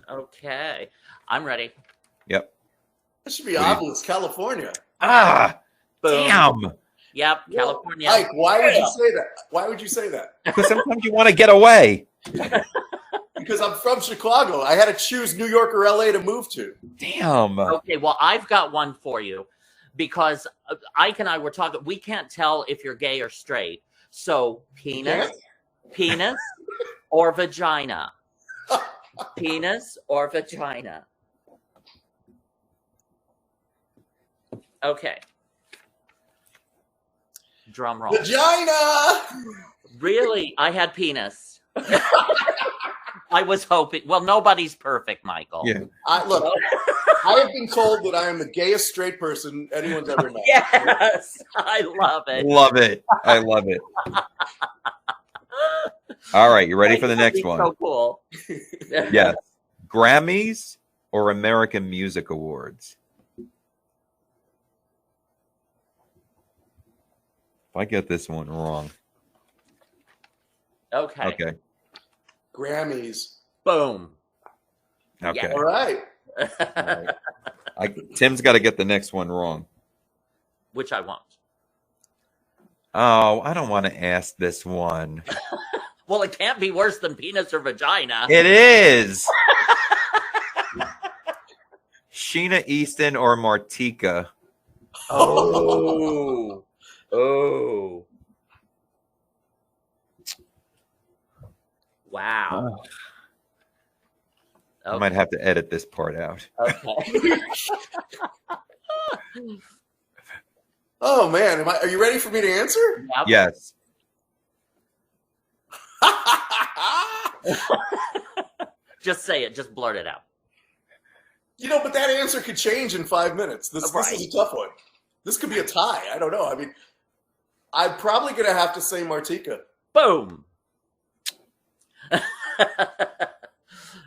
Okay. I'm ready. Yep. That should be obvious. California. Ah, boom. Damn. Yep, California. Mike, why would you say that? Why would you say that? Because sometimes you want to get away. Because I'm from Chicago. I had to choose New York or LA to move to. Damn. Okay, well, I've got one for you. Because Ike and I were talking, we can't tell if you're gay or straight. So, penis or vagina? Penis or vagina? Okay. Drum roll. Vagina! Really? I had penis. I was hoping. Well, nobody's perfect, Michael. Yeah. Look, I have been told that I am the gayest straight person anyone's ever met. Yes, I love it. Love it. I love it. All right, you ready for the next one? So cool. Yes. Grammys or American Music Awards? If I get this one wrong. Okay. Okay. Grammys. Boom. Okay. Yeah. All right. Tim's got to get the next one wrong. Which I won't. Oh, I don't want to ask this one. Well, it can't be worse than penis or vagina. It is. Sheena Easton or Martika? Oh. Oh. Wow. I might have to edit this part out. Okay. Oh man, are you ready for me to answer? Yep. Yes. Just say it. Just blurt it out. But that answer could change in 5 minutes. This is a tough one. This could be a tie. I don't know. I mean, I'm probably going to have to say Martika. Boom.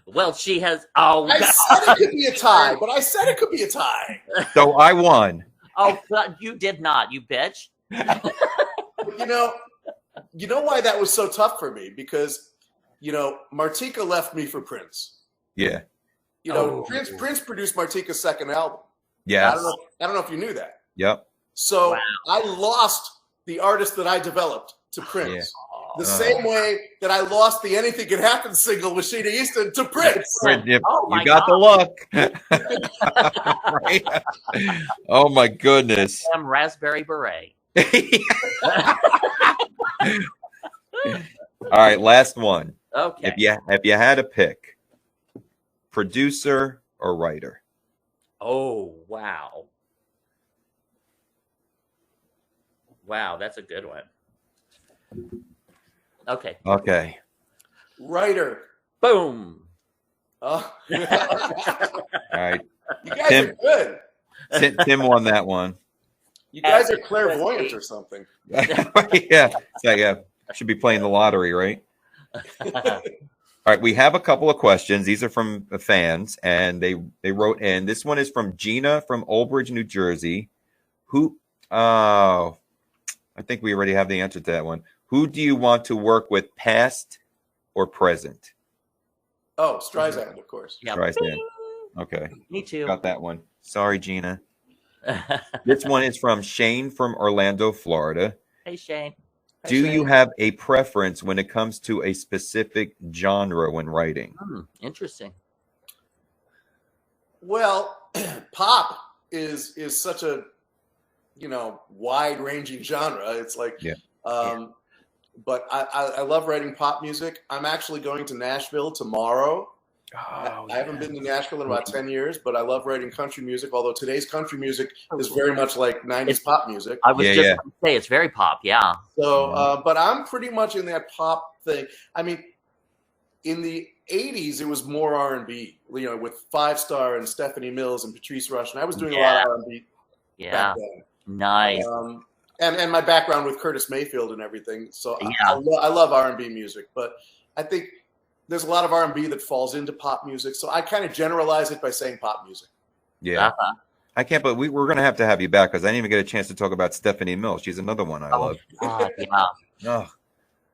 Well, she has. Oh, I said it could be a tie, but I said it could be a tie. So I won. Oh, God, you did not, you bitch. You know why that was so tough for me? Because, Martika left me for Prince. Yeah. Prince produced Martika's second album. Yeah. I don't know if you knew that. Yep. So Wow. I lost the artist that I developed to Prince. Yeah. The same way that I lost the Anything Can Happen single with Sheena Easton to Prince. You got the look. Right? Oh my goodness. Damn raspberry beret. All right, last one. Okay. If you had to pick, producer or writer? Oh, wow. Wow, that's a good one. Okay. Okay. Writer. Boom. Oh. All right. You guys are good. Tim won that one. You guys are clairvoyant or something. Yeah. So yeah, should be playing the lottery, right? All right, we have a couple of questions. These are from the fans, and they wrote in. This one is from Gina from Old Bridge, New Jersey. I think we already have the answer to that one. Who do you want to work with, past or present? Oh, Streisand, of course. Yep. Streisand. Okay. Me too. Got that one. Sorry, Gina. This one is from Shane from Orlando, Florida. Hey, Shane. Do you have a preference when it comes to a specific genre when writing? Interesting. Well, pop is such a wide-ranging genre. It's like, but I love writing pop music. I'm actually going to Nashville tomorrow. I haven't been to Nashville in about 10 years, but I love writing country music, although today's country music is very much like 90s pop music. I was just going to say, it's very pop, yeah. So, but I'm pretty much in that pop thing. I mean, in the 80s, it was more R&B, with Five Star and Stephanie Mills and Patrice Rush, and I was doing a lot of R&B back then. Nice. And my background with Curtis Mayfield and everything. So I love R&B music, but I think there's a lot of R&B that falls into pop music. So I kind of generalize it by saying pop music. Yeah. I can't, but we're going to have you back because I didn't even get a chance to talk about Stephanie Mills. She's another one I love. God, yeah. Oh. All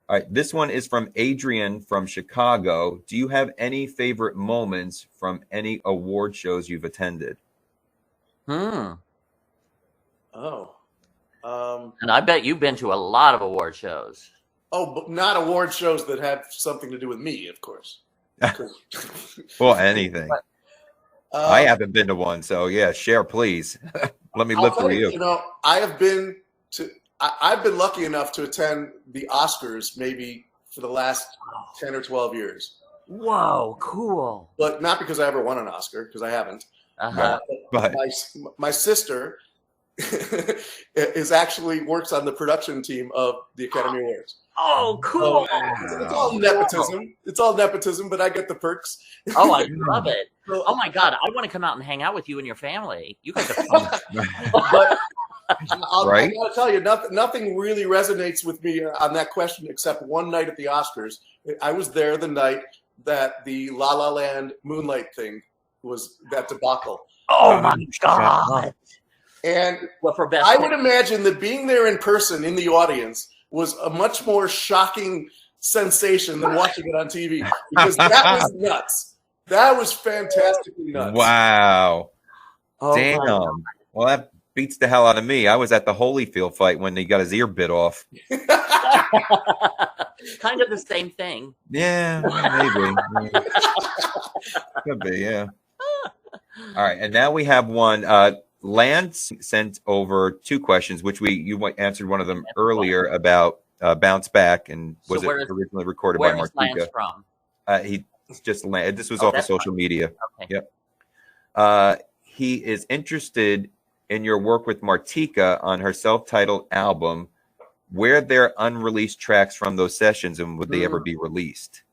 right. This one is from Adrian from Chicago. Do you have any favorite moments from any award shows you've attended? Oh. And I bet you've been to a lot of award shows. Oh, but not award shows that have something to do with me, of course. Well, anything. I haven't been to one, so yeah, share, please. Let me live for you. I've been lucky enough to attend the Oscars maybe for the last 10 or 12 years. Whoa, cool. But not because I ever won an Oscar, because I haven't. But my sister works on the production team of the Academy Awards. Oh, cool. So it's all nepotism. It's all nepotism, but I get the perks. Oh, I love it. Oh my God, I want to come out and hang out with you and your family. You guys are fun. But I gotta tell you, nothing really resonates with me on that question except one night at the Oscars. I was there the night that the La La Land Moonlight thing was that debacle. Oh my God. And I would imagine that being there in person in the audience was a much more shocking sensation than watching it on TV, because that was nuts. That was fantastically nuts. Wow. Damn. Well, that beats the hell out of me. I was at the Holyfield fight when he got his ear bit off. Kind of the same thing. Yeah, maybe. Could be, yeah. All right, and now we have one. Lance sent over 2 questions, which you answered one of them earlier about Bounce Back, and was it originally recorded by Martika? Where is Lance from? He just this was off of social media. Okay. Yep. He is interested in your work with Martika on her self-titled album. Were there unreleased tracks from those sessions, and would they ever be released?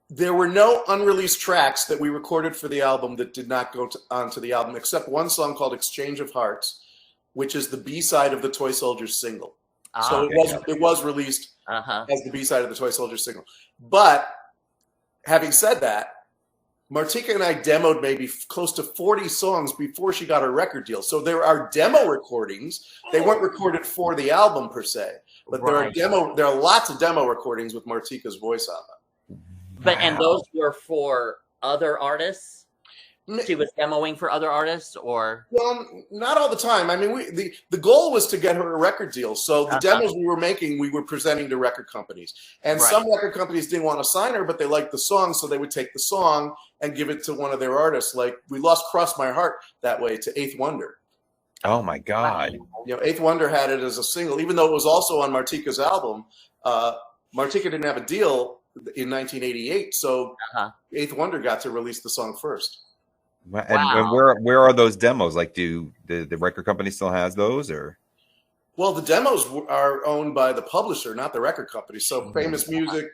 There were no unreleased tracks that we recorded for the album that did not go onto the album, except one song called Exchange of Hearts, which is the B-side of the Toy Soldiers single. So it was released as the B-side of the Toy Soldiers single. But having said that, Martika and I demoed maybe close to 40 songs before she got her record deal. So there are demo recordings. They weren't recorded for the album per se, but there are lots of demo recordings with Martika's voice on them. But and those were for other artists? She was demoing for other artists, or? Well, not all the time. I mean, the goal was to get her a record deal. So the demos we were making, we were presenting to record companies. And some record companies didn't want to sign her, but they liked the song, so they would take the song and give it to one of their artists. Like, we lost Cross My Heart that way to Eighth Wonder. Oh, my God. You know, Eighth Wonder had it as a single, even though it was also on Martika's album. Martika didn't have a deal in 1988, so Eighth Wonder got to release the song first. And where are those demos? Like, do the record company still has those, or? Well, the demos are owned by the publisher, not the record company. So Famous Music,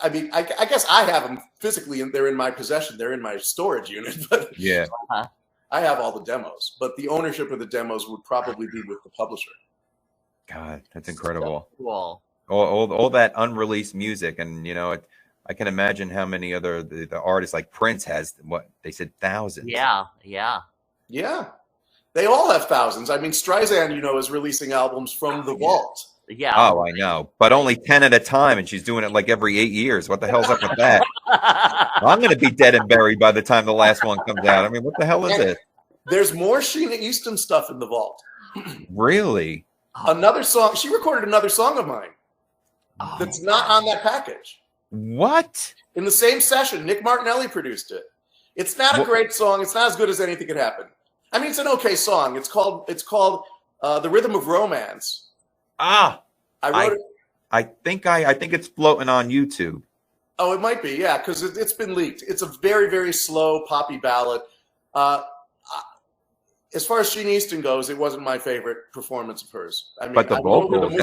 I mean, I guess I have them physically, and they're in my possession. They're in my storage unit. But yeah, I have all the demos. But the ownership of the demos would probably be with the publisher. God, that's incredible. So cool. All that unreleased music, and you know, I can imagine how many other the artists like Prince has. What they said, thousands. Yeah. They all have thousands. I mean, Streisand, you know, is releasing albums from the vault. Yeah. Oh, I know, but only 10 at a time, and she's doing it like every 8 years. What the hell's up with that? I'm going to be dead and buried by the time the last one comes out. I mean, what the hell is it? There's more Sheena Easton stuff in the vault. Really? Another song. She recorded another song of mine that's not on that package. What? In the same session, Nick Martinelli produced it. It's not a great song. It's not as good as Anything Could Happen. I mean, it's an okay song. It's called The Rhythm of Romance. I wrote it. I think it's floating on YouTube. Oh, it might be, yeah, because it's been leaked. It's a very, very slow poppy ballad. As far as Sheena Easton goes, it wasn't my favorite performance of hers. I mean, but the vocals,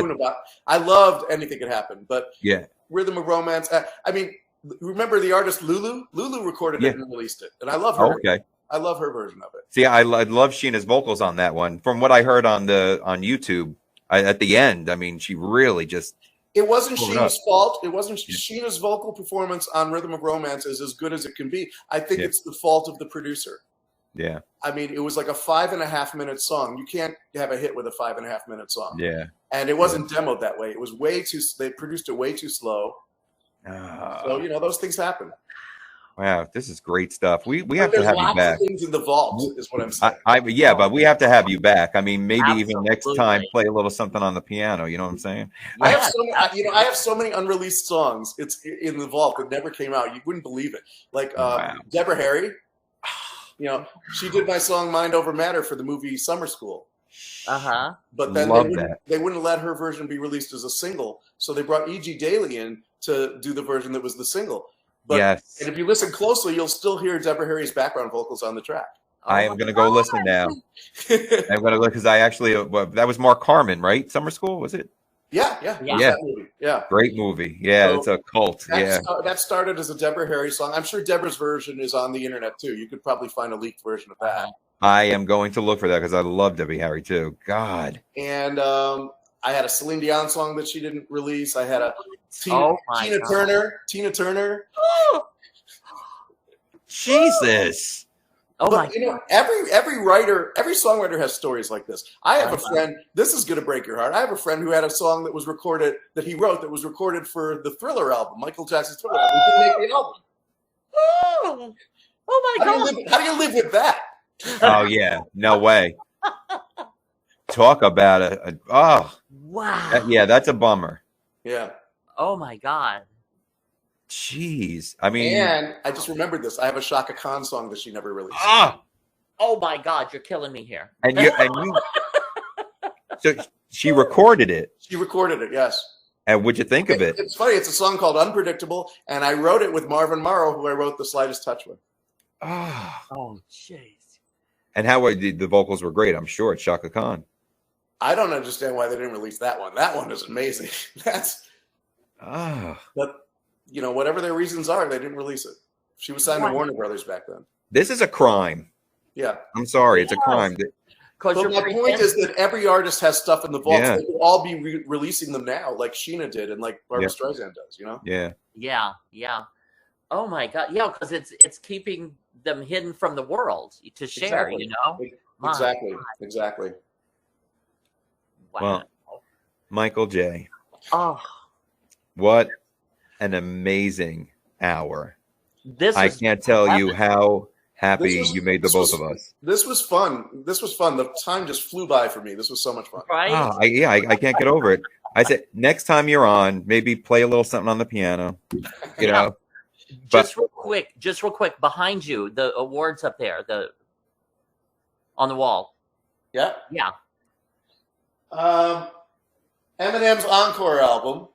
I loved Anything Could Happen, but yeah. Rhythm of Romance. I mean, remember the artist Lulu? Lulu recorded it and released it, and I love her. Okay, I love her version of it. See, I love Sheena's vocals on that one. From what I heard on YouTube, at the end, I mean, she really just. It wasn't Sheena's fault. It wasn't Sheena's vocal performance on Rhythm of Romance is as good as it can be. I think it's the fault of the producer. Yeah. I mean, it was like a 5.5-minute song. You can't have a hit with a 5.5-minute song. Yeah. And it wasn't demoed that way. It was they produced it way too slow. So, you know, those things happen. Wow, this is great stuff. We have to have you back. Of things in the vault is what I'm saying. But we have to have you back. I mean, maybe even next time play a little something on the piano. You know what I'm saying? I have so many unreleased songs. It's in the vault that never came out. You wouldn't believe it. Like Deborah Harry. You know, she did my song "Mind Over Matter" for the movie Summer School. But then they wouldn't let her version be released as a single, so they brought E.G. Daly in to do the version that was the single. But, and if you listen closely, you'll still hear Deborah Harry's background vocals on the track. I am going to go listen now. I'm going to look because I actually that was Mark Harmon, right? Summer School, was it? Yeah. That movie. Yeah. Great movie. Yeah, so it's a cult. That started as a Deborah Harry song. I'm sure Deborah's version is on the internet too. You could probably find a leaked version of that. I am going to look for that because I love Debbie Harry too. God. And I had a Celine Dion song that she didn't release. I had a Tina Turner. Jesus. But, you know, every writer, every songwriter has stories like this. I have a friend, this is going to break your heart. I have a friend who had a song that was recorded, that he wrote, that was recorded for the Thriller album, Michael Jackson's Thriller album. He didn't make the album. Oh my God. How do you live with that? Oh, yeah. No way. Talk about it. Oh. Wow. That's a bummer. Yeah. Oh my God. Jeez. I mean. And I just remembered this. I have a Shaka Khan song that she never released. Oh my God, you're killing me here. And you so she recorded it. She recorded it, yes. And what'd you think of it? It's funny. It's a song called Unpredictable, and I wrote it with Marvin Morrow, who I wrote The Slightest Touch with. Oh, jeez. And how the vocals were great, I'm sure, at Shaka Khan. I don't understand why they didn't release that one. That one is amazing. But, you know, whatever their reasons are, they didn't release it. She was signed to Warner Brothers back then. This is a crime. Yeah. I'm sorry. It's a crime. But my point is that every artist has stuff in the vault. Yeah. They could all be releasing them now, like Sheena did and like Barbra Streisand does, you know? Yeah. Yeah. Oh my God. Yeah, because it's keeping them hidden from the world to share, Exactly. you know? Exactly. Wow. Well, Michael J. Oh, What an amazing hour. I is can't tell you how happy you made the both of us. This was fun. The time just flew by for me. This was so much fun. right. I can't get over it. I said, next time you're on, maybe play a little something on the piano, you know. Just real quick, behind you, the awards up there, on the wall. Yeah. Yeah. Eminem's Encore album.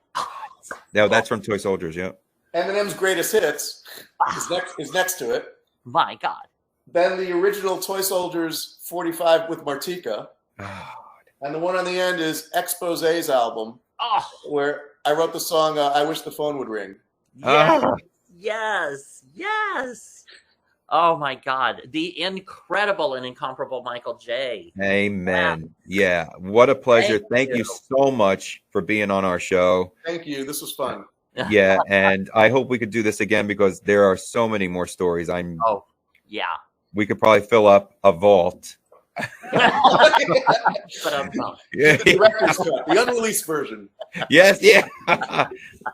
No, that's from Toy Soldiers, yeah. Eminem's Greatest Hits is next to it. My God. Then the original Toy Soldiers 45 with Martika. And the one on the end is Exposé's album, where I wrote the song I Wish the Phone Would Ring. Yes. Oh my God. The incredible and incomparable Michael J. Amen. Wow. Yeah. What a pleasure. Thank you so much for being on our show. Thank you. This was fun. Yeah. And I hope we could do this again because there are so many more stories. Oh, yeah. We could probably fill up a vault. But The records cut, the unreleased version. Yes, yeah.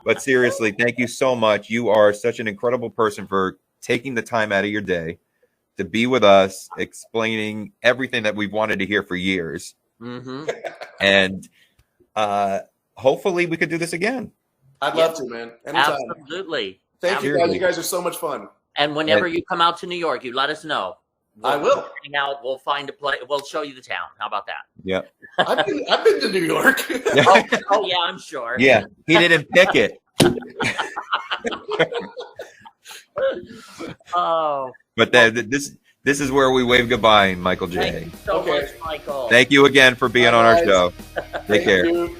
But seriously, thank you so much. You are such an incredible person for taking the time out of your day to be with us, explaining everything that we've wanted to hear for years. Mm-hmm. And hopefully we could do this again. I'd love to, man. Anytime. Absolutely. Thank you, guys. You guys are so much fun. And whenever you come out to New York, you let us know. I will. Hang out. We'll find a place. We'll show you the town. How about that? Yeah. I've been to New York. Oh yeah, I'm sure. Yeah. He didn't pick it. Oh. But this is where we wave goodbye, Michael J. Thank you so much, Michael. Thank you again for being on our show. Take care. You.